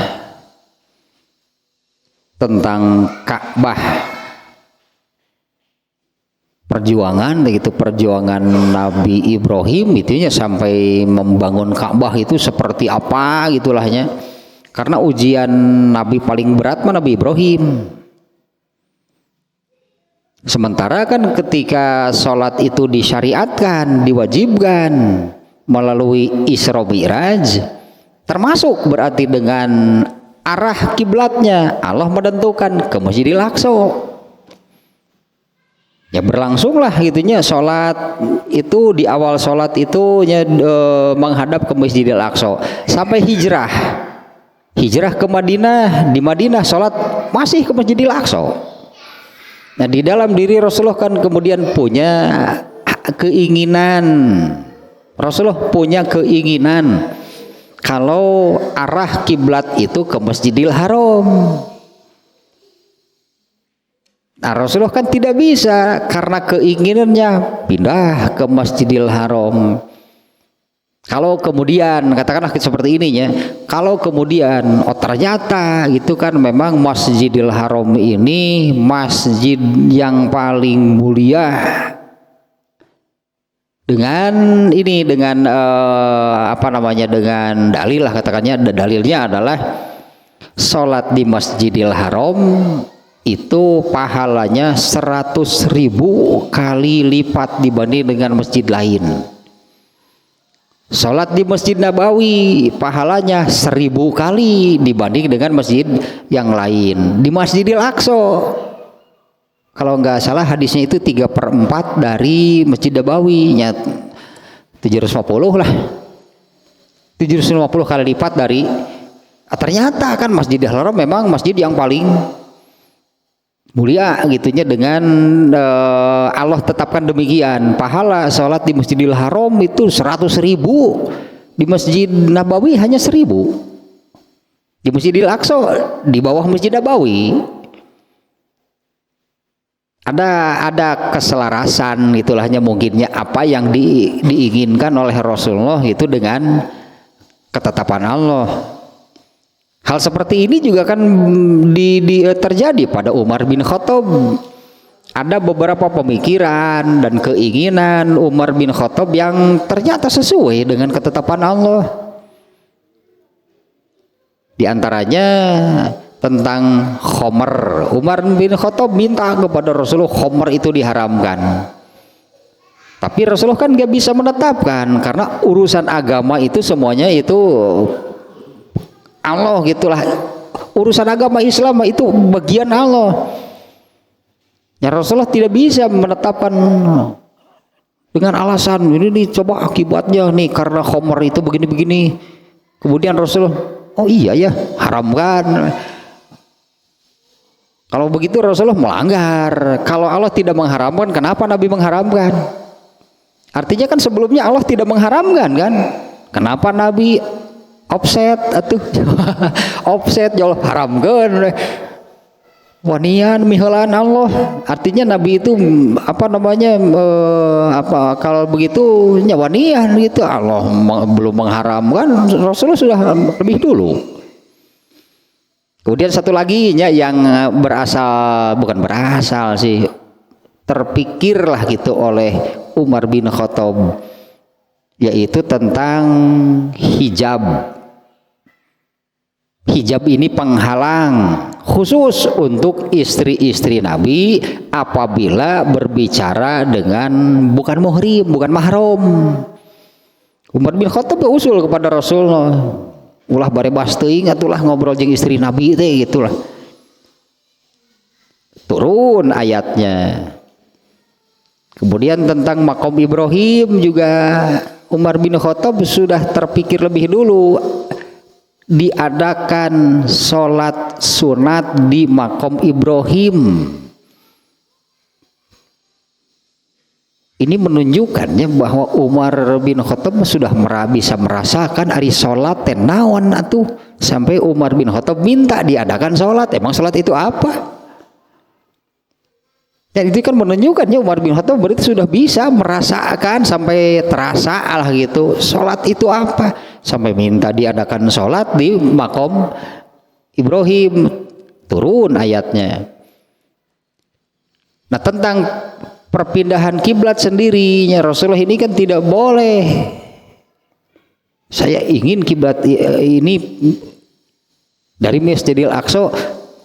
tentang Ka'bah. Perjuangan Nabi Ibrahim itunya sampai membangun Ka'bah itu seperti apa gitulahnya. Karena ujian Nabi paling berat mah Nabi Ibrahim. Sementara kan ketika sholat itu disyariatkan, diwajibkan melalui Isra Mi'raj, termasuk berarti dengan arah kiblatnya Allah menentukan ke Masjidil Aqsa. Ya berlangsunglah gitunya sholat itu, di awal sholat itu menghadap ke Masjidil Aqsa sampai hijrah ke Madinah. Di Madinah sholat masih ke Masjidil Aqsa. Nah di dalam diri Rasulullah kan kemudian punya keinginan, Rasulullah punya keinginan kalau arah kiblat itu ke Masjidil Haram. Nah Rasulullah kan tidak bisa karena keinginannya pindah ke Masjidil Haram. Kalau kemudian katakanlah seperti ini ya, kalau kemudian ternyata itu kan memang Masjidil Haram ini masjid yang paling mulia, dengan ini dengan dengan dalil lah, katakannya dalilnya adalah sholat di Masjidil Haram itu pahalanya 100.000 kali lipat dibanding dengan masjid lain. Sholat di Masjid Nabawi pahalanya 1000 kali dibanding dengan masjid yang lain. Di Masjidil Aqsa, kalau nggak salah hadisnya itu 3/4 dari Masjid Nabawi. 750 lah. 750 kali lipat dari ternyata kan Masjidil Haram memang masjid yang paling mulia gitunya, dengan Allah tetapkan demikian. Pahala sholat di Masjidil Haram itu 100.000, di Masjid Nabawi hanya 1.000, di Masjidil Aqsa di bawah Masjid Nabawi. Ada keselarasan itulahnya mungkinnya apa yang diinginkan oleh Rasulullah itu dengan ketetapan Allah. Hal seperti ini juga kan terjadi pada Umar bin Khattab. Ada beberapa pemikiran dan keinginan Umar bin Khattab yang ternyata sesuai dengan ketetapan Allah. Di antaranya tentang khomer. Umar bin Khattab minta kepada Rasulullah khomer itu diharamkan. Tapi Rasulullah kan gak bisa menetapkan, karena urusan agama itu semuanya itu Allah gitulah. Urusan agama Islam itu bagian Allah. Ya Rasulullah tidak bisa menetapkan dengan alasan ini coba akibatnya nih karena khomer itu begini-begini. Kemudian Rasulullah, oh iya ya, haramkan. Kalau begitu Rasulullah melanggar. Kalau Allah tidak mengharamkan, kenapa Nabi mengharamkan? Artinya kan sebelumnya Allah tidak mengharamkan kan? Kenapa Nabi offset atuh? Offset jauh haramkan. Wanian mihelan Allah. Artinya Nabi itu apa namanya kalau begitu nyawanian gitu. Allah belum mengharamkan, Rasulullah sudah lebih dulu. Kemudian satu lagi yang bukan berasal sih, terpikirlah gitu oleh Umar bin Khattab, yaitu tentang hijab. Hijab ini penghalang khusus untuk istri-istri Nabi apabila berbicara dengan bukan muhrim, bukan mahram. Umar bin Khattab usul kepada Rasulullah, ulah barebas teuing atulah ngobrol jeung istri Nabi teh gitulah. Turun ayatnya. Kemudian tentang makom Ibrahim juga Umar bin Khattab sudah terpikir lebih dulu, diadakan sholat sunat di makom Ibrahim. Ini menunjukkannya bahwa Umar bin Khattab sudah bisa merasakan ari sholat naon atuh, sampai Umar bin Khattab minta diadakan sholat. Emang sholat itu apa? Dan itu kan menunjukkannya Umar bin Khattab berarti sudah bisa merasakan sampai terasa lah gitu sholat itu apa, sampai minta diadakan sholat di makom Ibrahim. Turun ayatnya. Nah tentang perpindahan kiblat sendirinya Rasulullah ini kan tidak boleh, saya ingin kiblat ini dari Masjidil Aqsa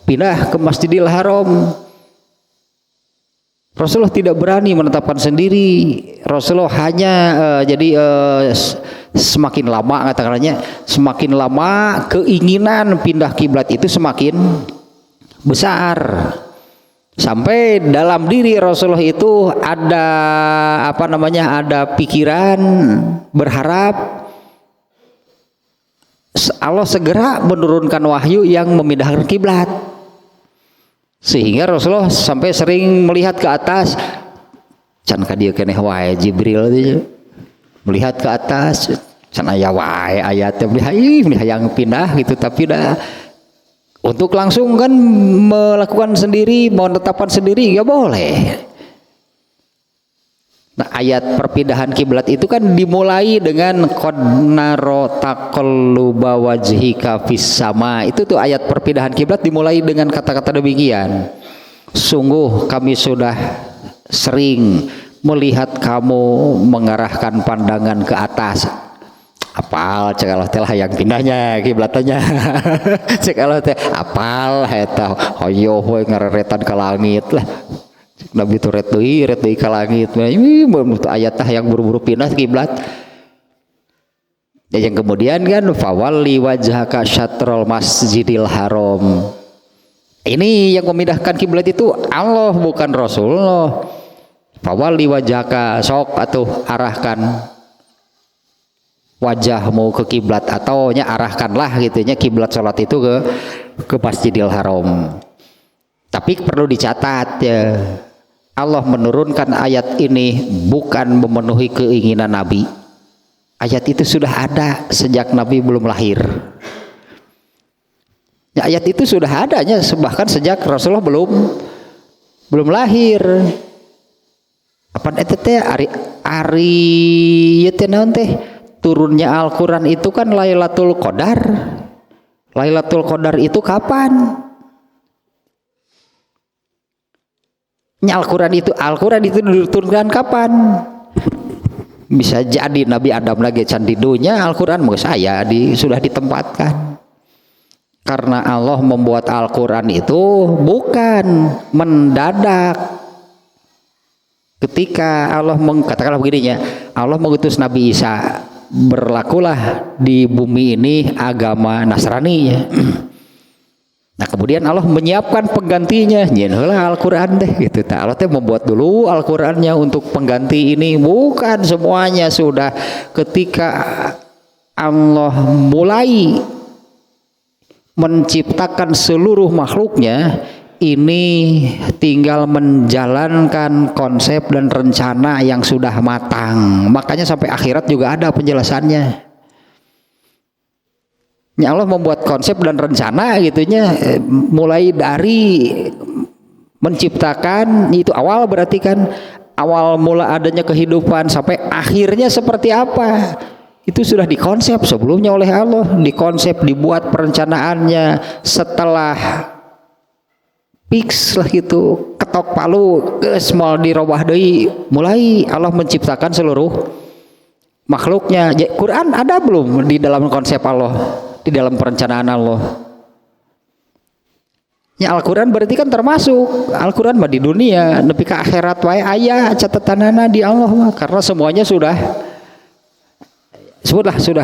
pindah ke Masjidil Haram. Rasulullah tidak berani menetapkan sendiri. Rasulullah hanya semakin lama katakannya, semakin lama keinginan pindah kiblat itu semakin besar. Sampai dalam diri Rasulullah itu ada ada pikiran berharap Allah segera menurunkan wahyu yang memindahkan kiblat. Sehingga Rasulullah sampai sering melihat ke atas, can ka dieu keneh wae Jibril melihat ke atas, can aya wae ayatnya beli hayang pindah gitu, tapi dah untuk langsung kan melakukan sendiri, mau menetapkan sendiri ya boleh. Nah ayat perpindahan kiblat itu kan dimulai dengan qad naro taqalluba wajhika fis sama. Itu tuh ayat perpindahan kiblat dimulai dengan kata-kata demikian. Sungguh kami sudah sering melihat kamu mengarahkan pandangan ke atas. Apal cek Allah teh hayang pindahnya kiblatnya. Cek Allah teh apal eta hoyo we ngareretan ka langit lah. Nabi itu ret deui ka langit. Ini ayat yang buru-buru pindah kiblat. Dan yang kemudian kan fawalli wajhaka syatrul Masjidil Haram. Ini yang memindahkan kiblat itu Allah bukan Rasulullah. Fawalli wajhaka sok atuh arahkan wajahmu ke kiblat, atau nya arahkanlah gitu nya kiblat salat itu ke Masjidil Haram. Tapi perlu dicatat ya, Allah menurunkan ayat ini bukan memenuhi keinginan Nabi. Ayat itu sudah ada sejak Nabi belum lahir. Ya, ayat itu sudah adanya bahkan sejak Rasulullah belum lahir. Apa itu teh ari teh naon teh turunnya Al-Qur'an itu kan Lailatul Qadar. Lailatul Qadar itu kapan? Al-Quran itu diturunkan kapan? Bisa jadi Nabi Adam lagi candidunya Al-Quran sudah ditempatkan. Karena Allah membuat Al-Quran itu bukan mendadak. Ketika Allah katakanlah begininya, Allah mengutus Nabi Isa, berlakulah di bumi ini agama Nasrani ya. Nah kemudian Allah menyiapkan penggantinya, nyeunlah Al-Quran deh gitu. Allah teh membuat dulu Al-Qurannya untuk pengganti ini, bukan semuanya sudah ketika Allah mulai menciptakan seluruh makhluknya, ini tinggal menjalankan konsep dan rencana yang sudah matang. Makanya sampai akhirat juga ada penjelasannya. Ya Allah membuat konsep dan rencana gitunya mulai dari menciptakan itu awal, berarti kan awal mula adanya kehidupan sampai akhirnya seperti apa itu sudah dikonsep sebelumnya oleh Allah, dikonsep, dibuat perencanaannya. Setelah fix lah gitu, ketok palu ke small dirobah deui, mulai Allah menciptakan seluruh makhluknya. Quran ada belum di dalam konsep Allah, di dalam perencanaan Allah? Ya Al-Quran berarti kan termasuk. Al-Quran mah di dunia, nepi ka akhirat wae aya catatanana di Allah mah, karena semuanya sudah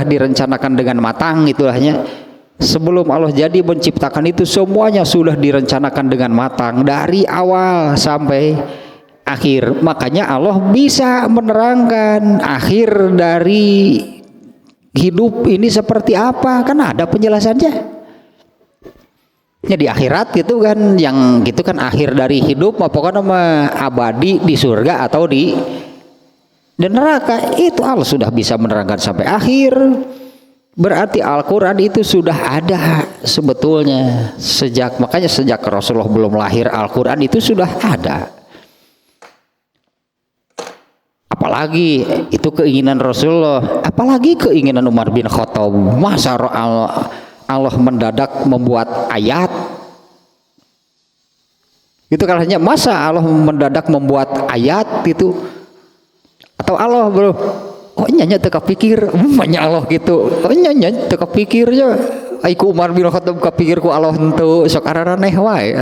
direncanakan dengan matang itulahnya. Sebelum Allah jadi menciptakan itu semuanya sudah direncanakan dengan matang dari awal sampai akhir. Makanya Allah bisa menerangkan akhir dari hidup ini seperti apa, kan ada penjelasannya. Ya di akhirat gitu kan, yang gitu kan akhir dari hidup pokoknya mah abadi di surga atau di neraka, itu Allah sudah bisa menerangkan sampai akhir. Berarti Al-Quran itu sudah ada sebetulnya makanya sejak Rasulullah belum lahir Al-Quran itu sudah ada. Apalagi itu keinginan Rasulullah, apalagi keinginan Umar bin Khattab. Masa Allah mendadak membuat ayat itu, kan hanya masa Allah mendadak membuat ayat itu, atau Allah bro nyanya teu kapikir banyak Allah gitu, nyanya teu kapikirnya aiku Umar bin Khattab kapikir ku Allah henteu sok araraneh wae.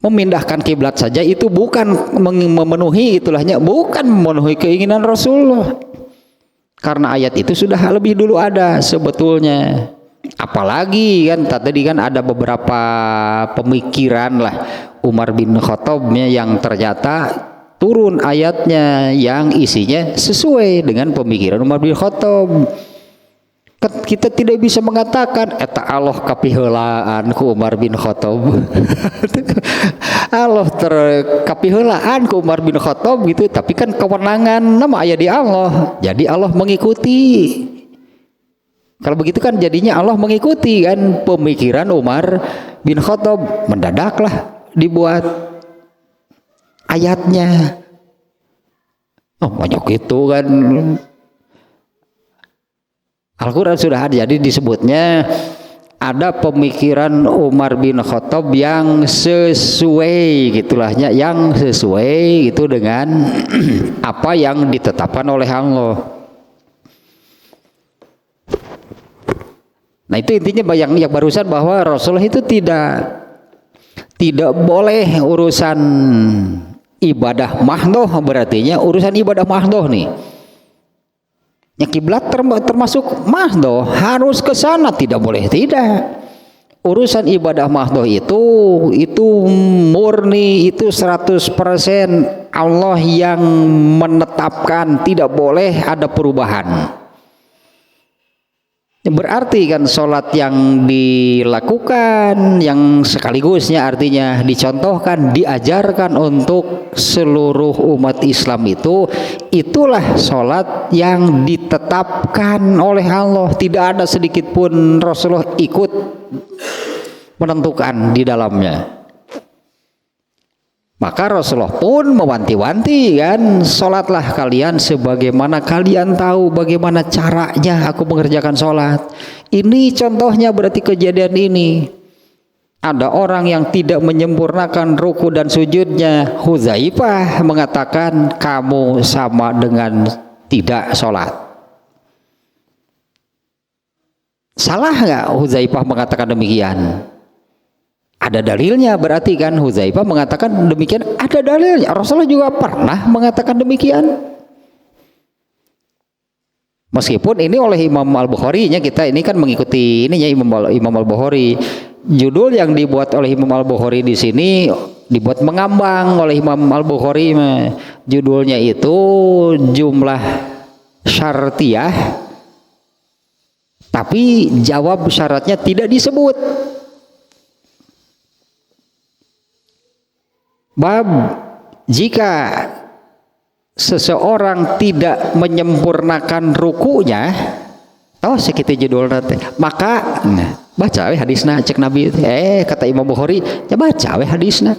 Memindahkan kiblat saja itu bukan memenuhi itulahnya, bukan memenuhi keinginan Rasulullah, karena ayat itu sudah lebih dulu ada sebetulnya. Apalagi kan tadi kan ada beberapa pemikiran lah Umar bin Khattabnya yang ternyata turun ayatnya yang isinya sesuai dengan pemikiran Umar bin Khattab. Kita tidak bisa mengatakan eta Allah kapiheulaan ku Umar bin Khattab. Allah terkapiheulaan ku Umar bin Khattab gitu, tapi kan kewenangan nama aya di Allah. Jadi Allah mengikuti. Kalau begitu kan jadinya Allah mengikuti kan pemikiran Umar bin Khattab, mendadaklah dibuat ayatnya. Oh banyak itu kan. Al-Quran sudah ada, jadi disebutnya ada pemikiran Umar bin Khattab yang sesuai gitulahnya, yang sesuai itu dengan apa yang ditetapkan oleh Allah. Nah itu intinya yang barusan, bahwa Rasulullah itu tidak boleh urusan ibadah mahdoh, berartinya urusan ibadah mahdoh nih. Ya kiblat termasuk mahdoh, harus ke sana, tidak boleh tidak. urusan ibadah mahdoh itu murni, itu 100% Allah yang menetapkan, tidak boleh ada perubahan. Berarti kan sholat yang dilakukan, yang sekaligusnya artinya dicontohkan, diajarkan untuk seluruh umat Islam itulah sholat yang ditetapkan oleh Allah. Tidak ada sedikit pun Rasulullah ikut menentukan di dalamnya. Maka Rasulullah pun mewanti-wanti kan, sholatlah kalian sebagaimana kalian tahu bagaimana caranya aku mengerjakan sholat. Ini contohnya, berarti kejadian ini. Ada orang yang tidak menyempurnakan ruku dan sujudnya. Hudzaifah mengatakan kamu sama dengan tidak sholat. Salah nggak Hudzaifah mengatakan demikian? Ada dalilnya berarti kan. Hudzaifah mengatakan demikian, ada dalilnya. Rasulullah juga pernah mengatakan demikian. Meskipun ini oleh Imam Al-Bukhari-nya, kita ini kan mengikuti ininya Imam Al-Bukhari. Judul yang dibuat oleh Imam Al-Bukhari di sini dibuat mengambang oleh Imam Al-Bukhari. Judulnya itu jumlah syartiyah, tapi jawab syaratnya tidak disebut. Bab jika seseorang tidak menyempurnakan rukunya, oh sekitu judul nanti, maka baca we hadisna cek Nabi. Kata Imam Bukhari, ya baca we hadisna.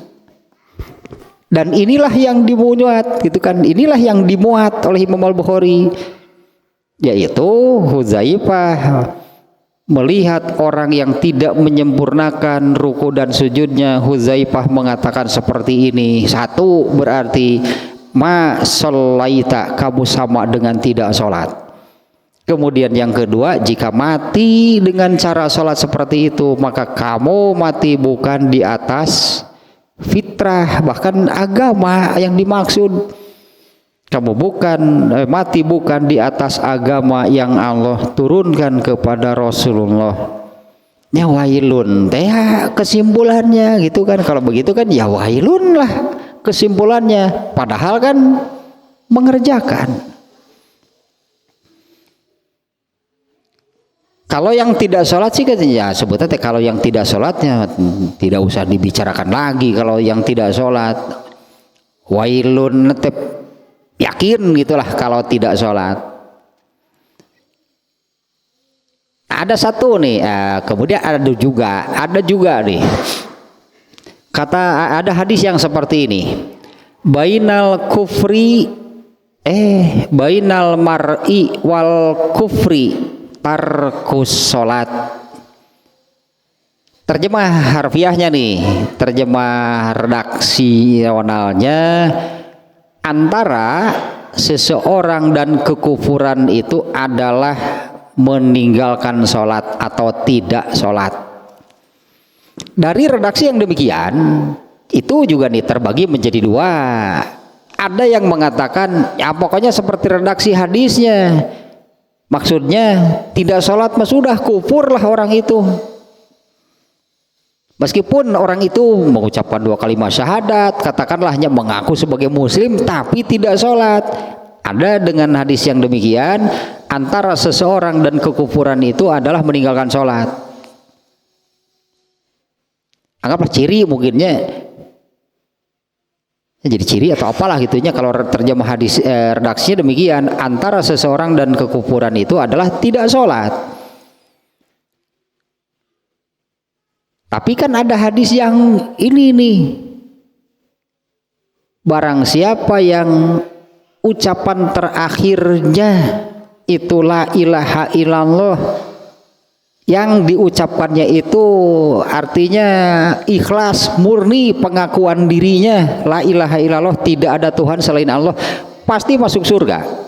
Dan inilah yang dimuat gitu kan, inilah yang dimuat oleh Imam Al-Bukhari, yaitu Hudzaifah melihat orang yang tidak menyempurnakan ruku dan sujudnya. Hudzaifah mengatakan seperti ini. Satu, berarti ma sholaita, kamu sama dengan tidak sholat. Kemudian yang kedua, jika mati dengan cara sholat seperti itu, maka kamu mati bukan di atas fitrah, bahkan agama yang dimaksud. Kamu mati bukan di atas agama yang Allah turunkan kepada Rasulullah. Ya wailun teh kesimpulannya gitu kan. Kalau begitu kan ya wailun lah kesimpulannya. Padahal kan mengerjakan. Kalau yang tidak sholat sih kan ya sebutnya kalau yang tidak sholatnya tidak usah dibicarakan lagi. Kalau yang tidak sholat wailun teh yakin gitulah kalau tidak sholat. Ada satu nih, kemudian ada juga nih kata, ada hadis yang seperti ini, bainal mar'i wal kufri tarkus sholat. Terjemah harfiahnya nih, terjemah redaksionalnya, antara seseorang dan kekufuran itu adalah meninggalkan sholat atau tidak sholat. Dari redaksi yang demikian itu juga nih terbagi menjadi dua. Ada yang mengatakan ya pokoknya seperti redaksi hadisnya, maksudnya tidak sholat mah sudah kufur lah orang itu. Meskipun orang itu mengucapkan 2 kalimat syahadat, katakanlah hanya mengaku sebagai muslim tapi tidak sholat. Ada dengan hadis yang demikian, antara seseorang dan kekufuran itu adalah meninggalkan sholat. Anggaplah ciri mungkinnya, jadi ciri atau apalah gitunya. Kalau terjemah hadis redaksinya demikian, antara seseorang dan kekufuran itu adalah tidak sholat. Tapi kan ada hadis yang ini nih, barang siapa yang ucapan terakhirnya itu la ilaha illallah, yang diucapkannya itu artinya ikhlas murni pengakuan dirinya la ilaha illallah, tidak ada Tuhan selain Allah, pasti masuk surga.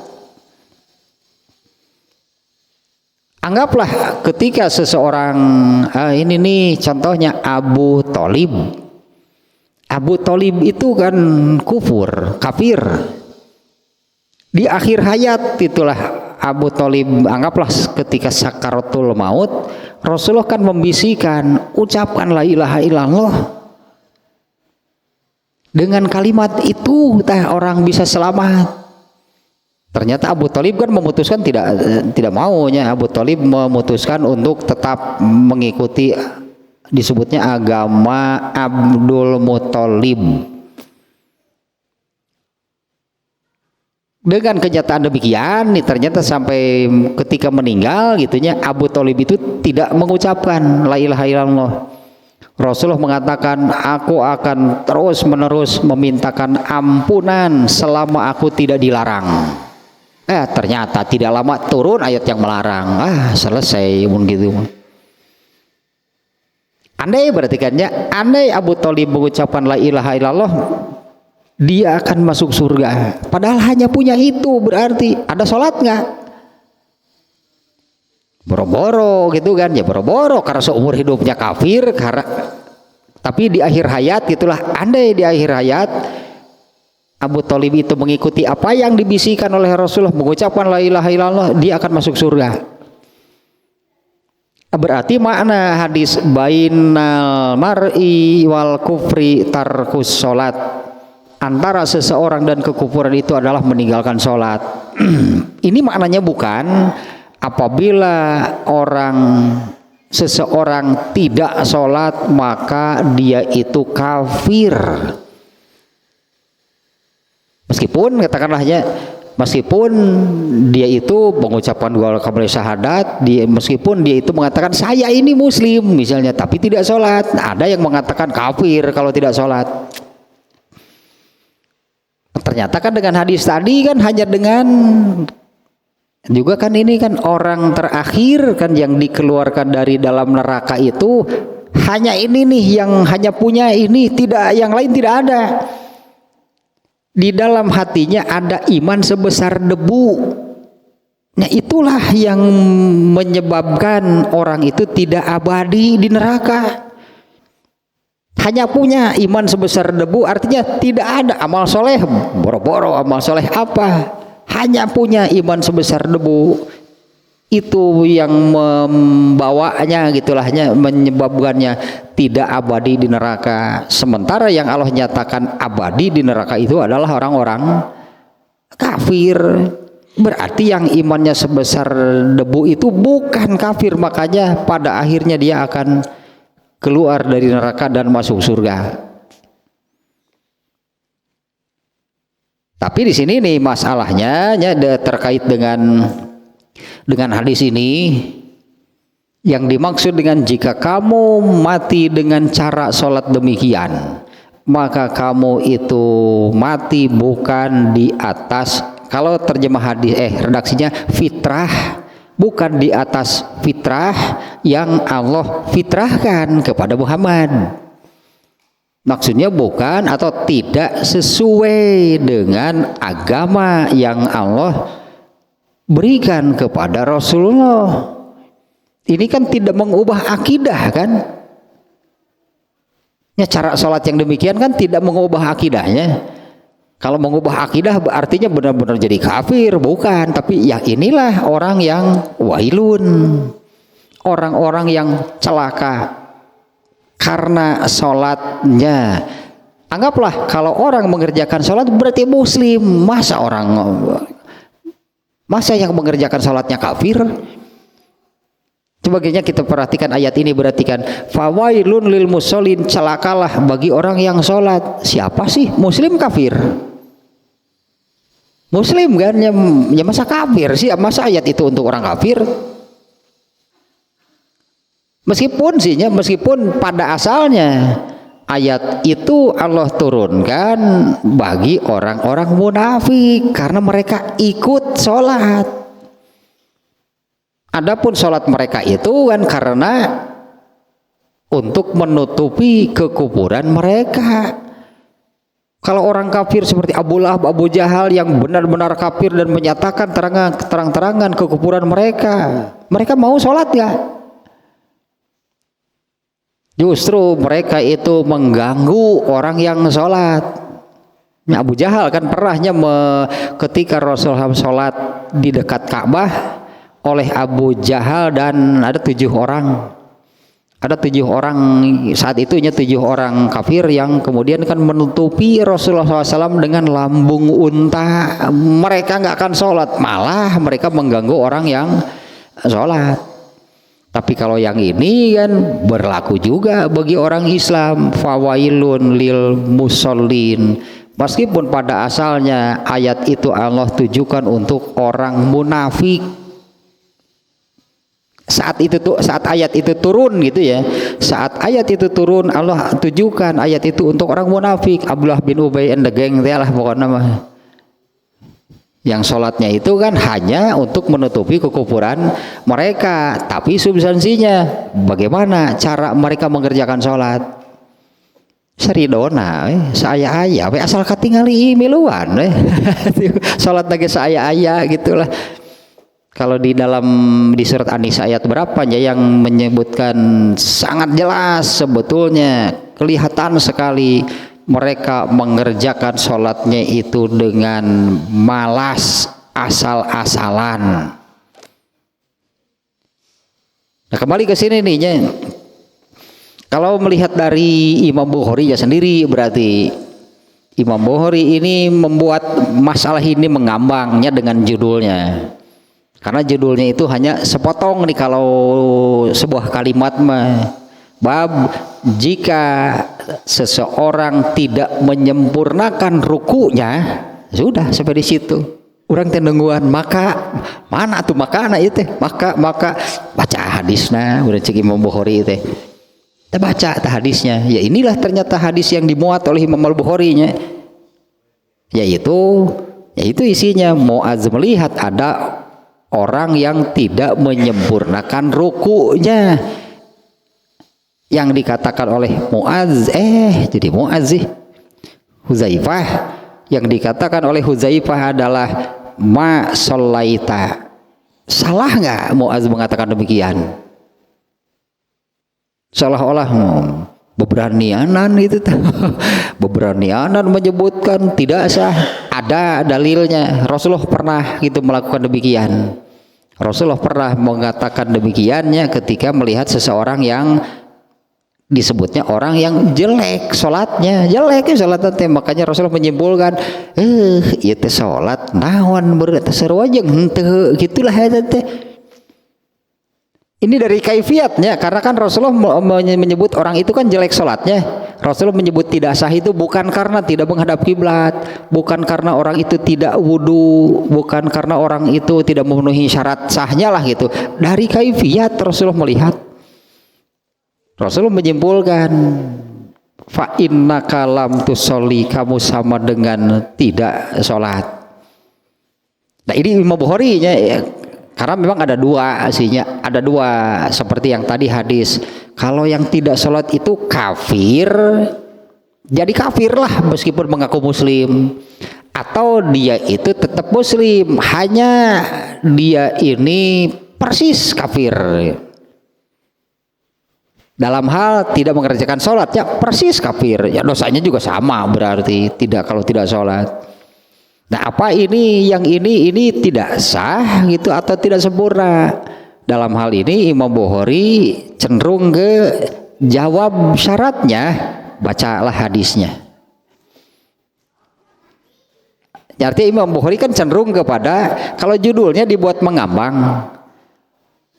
Anggaplah ketika seseorang ini nih contohnya Abu Thalib. Abu Thalib itu kan kafir. Di akhir hayat itulah Abu Thalib, anggaplah ketika sakaratul maut, Rasulullah kan membisikkan, ucapkan la ilaha illallah. Dengan kalimat itu orang bisa selamat. Ternyata Abu Thalib kan memutuskan tidak maunya. Abu Thalib memutuskan untuk tetap mengikuti disebutnya agama Abdul Muthalib. Dengan kenyataan demikian nih, ternyata sampai ketika meninggal gitunya Abu Thalib itu tidak mengucapkan la ilaha illallah. Rasulullah mengatakan, aku akan terus menerus memintakan ampunan selama aku tidak dilarang. Ternyata tidak lama turun ayat yang melarang. Selesai begitu. Andai berarti kan ya, andai Abu Thalib mengucapkan la ilaha illallah, dia akan masuk surga. Padahal hanya punya itu, berarti ada sholat nggak? Boro-boro gitu kan, ya boro-boro karena seumur hidupnya kafir. Tapi di akhir hayat gitulah, andai di akhir hayat Abu Thalib itu mengikuti apa yang dibisikkan oleh Rasulullah, mengucapkan la ilaha illallah, dia akan masuk surga. Berarti makna hadis bainal mar'i wal kufri tarkus sholat, antara seseorang dan kekufuran itu adalah meninggalkan sholat. Ini maknanya bukan apabila seseorang tidak sholat maka dia itu kafir. Meskipun katakanlahnya, meskipun dia itu mengucapkan dua kalimat syahadat, meskipun dia itu mengatakan saya ini muslim misalnya, tapi tidak sholat, ada yang mengatakan kafir kalau tidak sholat. Ternyata kan dengan hadis tadi kan hanya dengan juga kan ini kan orang terakhir kan yang dikeluarkan dari dalam neraka itu hanya ini nih, yang hanya punya ini, tidak, yang lain tidak ada. Di dalam hatinya ada iman sebesar debu. Nah itulah yang menyebabkan orang itu tidak abadi di neraka. Hanya punya iman sebesar debu, artinya tidak ada amal soleh, boro-boro amal soleh apa, hanya punya iman sebesar debu. Itu yang membawanya gitulahnya, menyebabkannya tidak abadi di neraka. Sementara yang Allah nyatakan abadi di neraka itu adalah orang-orang kafir. Berarti yang imannya sebesar debu itu bukan kafir, makanya pada akhirnya dia akan keluar dari neraka dan masuk surga. Tapi di sini nih masalahnya terkait dengan hadis ini, yang dimaksud dengan jika kamu mati dengan cara sholat demikian, maka kamu itu mati bukan di atas, kalau terjemah hadis redaksinya fitrah, bukan di atas fitrah yang Allah fitrahkan kepada Muhammad. Maksudnya bukan atau tidak sesuai dengan agama yang Allah berikan kepada Rasulullah. Ini kan tidak mengubah akidah kan? Ya, cara sholat yang demikian kan tidak mengubah akidahnya. Kalau mengubah akidah artinya benar-benar jadi kafir, bukan. Tapi ya inilah orang yang wailun, orang-orang yang celaka karena sholatnya. Anggaplah kalau orang mengerjakan sholat berarti muslim. Masa yang mengerjakan sholatnya kafir? Sebagainya kita perhatikan ayat ini, berartikan fawailun lil musholin, celakalah bagi orang yang sholat. Siapa sih? Muslim kafir? Muslim kan? Ya masa kafir sih? Masa ayat itu untuk orang kafir? Meskipun pada asalnya ayat itu Allah turunkan bagi orang-orang munafik karena mereka ikut sholat. Adapun sholat mereka itu kan karena untuk menutupi kekufuran mereka. Kalau orang kafir seperti Abu Lahab, Abu Jahal yang benar-benar kafir dan menyatakan terang-terangan kekufuran mereka mau sholat ya? Justru mereka itu mengganggu orang yang sholat. Abu Jahal kan pernahnya ketika Rasulullah sholat di dekat Ka'bah oleh Abu Jahal dan ada 7 orang. Ada 7 orang saat itunya 7 orang kafir yang kemudian kan menutupi Rasulullah SAW dengan lambung unta. Mereka nggak akan sholat, malah mereka mengganggu orang yang sholat. Tapi kalau yang ini kan berlaku juga bagi orang Islam. Fawailun lil musallin. Meskipun pada asalnya ayat itu Allah tujukan untuk orang munafik. Saat ayat itu turun gitu ya. Saat ayat itu turun Allah tujukan ayat itu untuk orang munafik. Abdullah bin Ubay and the gang lah pokoknya mah. Yang sholatnya itu kan hanya untuk menutupi kekufuran mereka. Tapi substansinya bagaimana cara mereka mengerjakan sholat? Saridona saya ayah asal katingali miluan sholat lagi saya ayah gitulah. Kalau di surat An-Nisa ayat berapa ya yang menyebutkan sangat jelas sebetulnya kelihatan sekali mereka mengerjakan sholatnya itu dengan malas asal-asalan. Nah kembali ke sini nih ya. Kalau melihat dari Imam Bukhari ya sendiri, berarti Imam Bukhari ini membuat masalah ini mengambangnya dengan judulnya. Karena judulnya itu hanya sepotong nih kalau sebuah kalimat mah. Bab jika seseorang tidak menyempurnakan rukunya, sudah sampai di situ. Orang tenungguan maka mana tuh makana itu maka baca hadisnya udah cek Imam Bukhari itu. Kita baca hadisnya, ya inilah ternyata hadis yang dimuat oleh Imam Al-Bukhari-nya, yaitu isinya Mu'adz melihat ada orang yang tidak menyempurnakan rukunya, yang dikatakan oleh Mu'adz jadi Mu'adz sih Huzaifah, yang dikatakan oleh Huzaifah adalah ma shallaita. Salah nggak Mu'adz mengatakan demikian? Seolah-olah beberanianan itu beberanianan menyebutkan tidak sah. Ada dalilnya. Rasulullah pernah gitu melakukan demikian. Rasulullah pernah mengatakan demikiannya ketika melihat seseorang yang disebutnya orang yang jelek sholatnya, makanya Rasulullah menyimpulkan itu sholat naon berarti seru aja henteu gitulah ya teh. Ini dari kaifiatnya, karena kan Rasulullah menyebut orang itu kan jelek sholatnya. Rasulullah menyebut tidak sah itu bukan karena tidak menghadap kiblat, bukan karena orang itu tidak wudu, bukan karena orang itu tidak memenuhi syarat sahnya lah gitu. Dari kaifiat Rasulullah melihat, Rasulullah menyimpulkan fa innaka lam tusolli, kamu sama dengan tidak sholat. Nah ini Imam Bukhari nya ya. Karena memang ada dua seperti yang tadi hadis. Kalau yang tidak sholat itu kafir, jadi kafir lah meskipun mengaku muslim. Atau dia itu tetap muslim, hanya dia ini persis kafir. Dalam hal tidak mengerjakan sholat ya persis kafir. Ya dosanya juga sama berarti kalau tidak sholat. Nah apa yang ini tidak sah gitu atau tidak sempurna. Dalam hal ini Imam Bukhari cenderung ke jawab syaratnya, bacalah hadisnya. Artinya Imam Bukhari kan cenderung kepada kalau judulnya dibuat mengambang,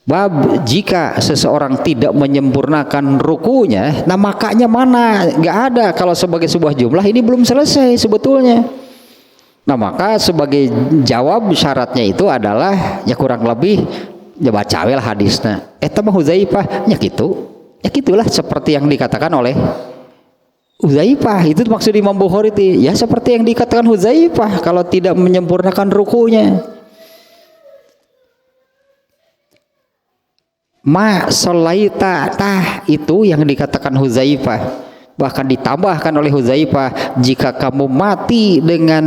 bab jika seseorang tidak menyempurnakan rukunya, nah makanya mana? Nggak ada. Kalau sebagai sebuah jumlah ini belum selesai sebetulnya. Nah maka sebagai jawab syaratnya itu adalah ya kurang lebih ya bacawelah hadisnya. Mah Huzaifah ya gitulah seperti yang dikatakan oleh Huzaifah. Itu maksud Imam Bukhari itu ya seperti yang dikatakan Huzaifah kalau tidak menyempurnakan rukunya. Ma shallaita itu yang dikatakan Huzaifah. Bahkan ditambahkan oleh Huzaifah, jika kamu mati dengan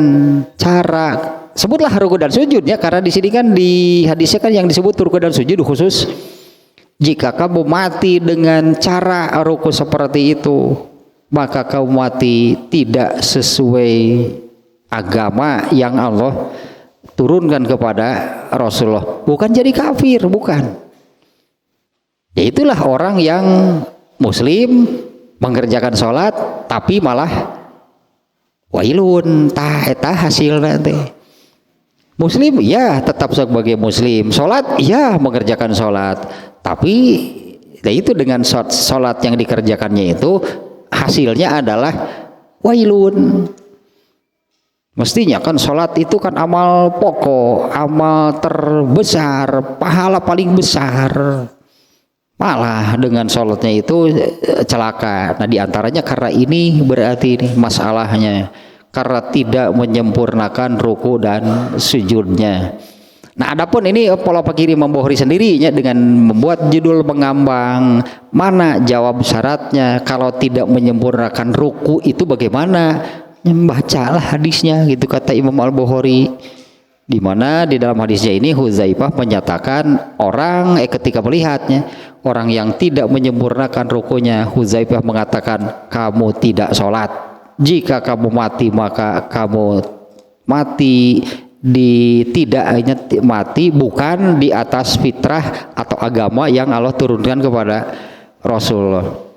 cara, sebutlah ruku dan sujud ya, karena di sini kan di hadisnya kan yang disebut ruku dan sujud khusus. Jika kamu mati dengan cara ruku seperti itu, maka kamu mati tidak sesuai agama yang Allah turunkan kepada Rasulullah, bukan jadi kafir, bukan. Ya itulah orang yang muslim mengerjakan sholat tapi malah wailun, eta hasil nanti. Muslim ya tetap sebagai muslim, sholat ya mengerjakan sholat, tapi ya itu dengan sholat yang dikerjakannya itu hasilnya adalah wailun. Mestinya kan sholat itu kan amal pokok, amal terbesar, pahala paling besar. Malah dengan sholatnya itu celaka. Nah diantaranya karena ini berarti ini masalahnya, karena tidak menyempurnakan ruku dan sujudnya. Nah adapun ini pola pikir Imam Bukhari sendirinya dengan membuat judul mengambang, mana jawab syaratnya kalau tidak menyempurnakan ruku itu bagaimana? Bacalah hadisnya gitu kata Imam Al-Bukhari, di mana di dalam hadisnya ini Hudzaifah menyatakan orang ketika melihatnya orang yang tidak menyempurnakan rukunya, Hudzaifah mengatakan kamu tidak sholat, jika kamu mati maka kamu mati tidak hanya mati bukan di atas fitrah atau agama yang Allah turunkan kepada Rasulullah.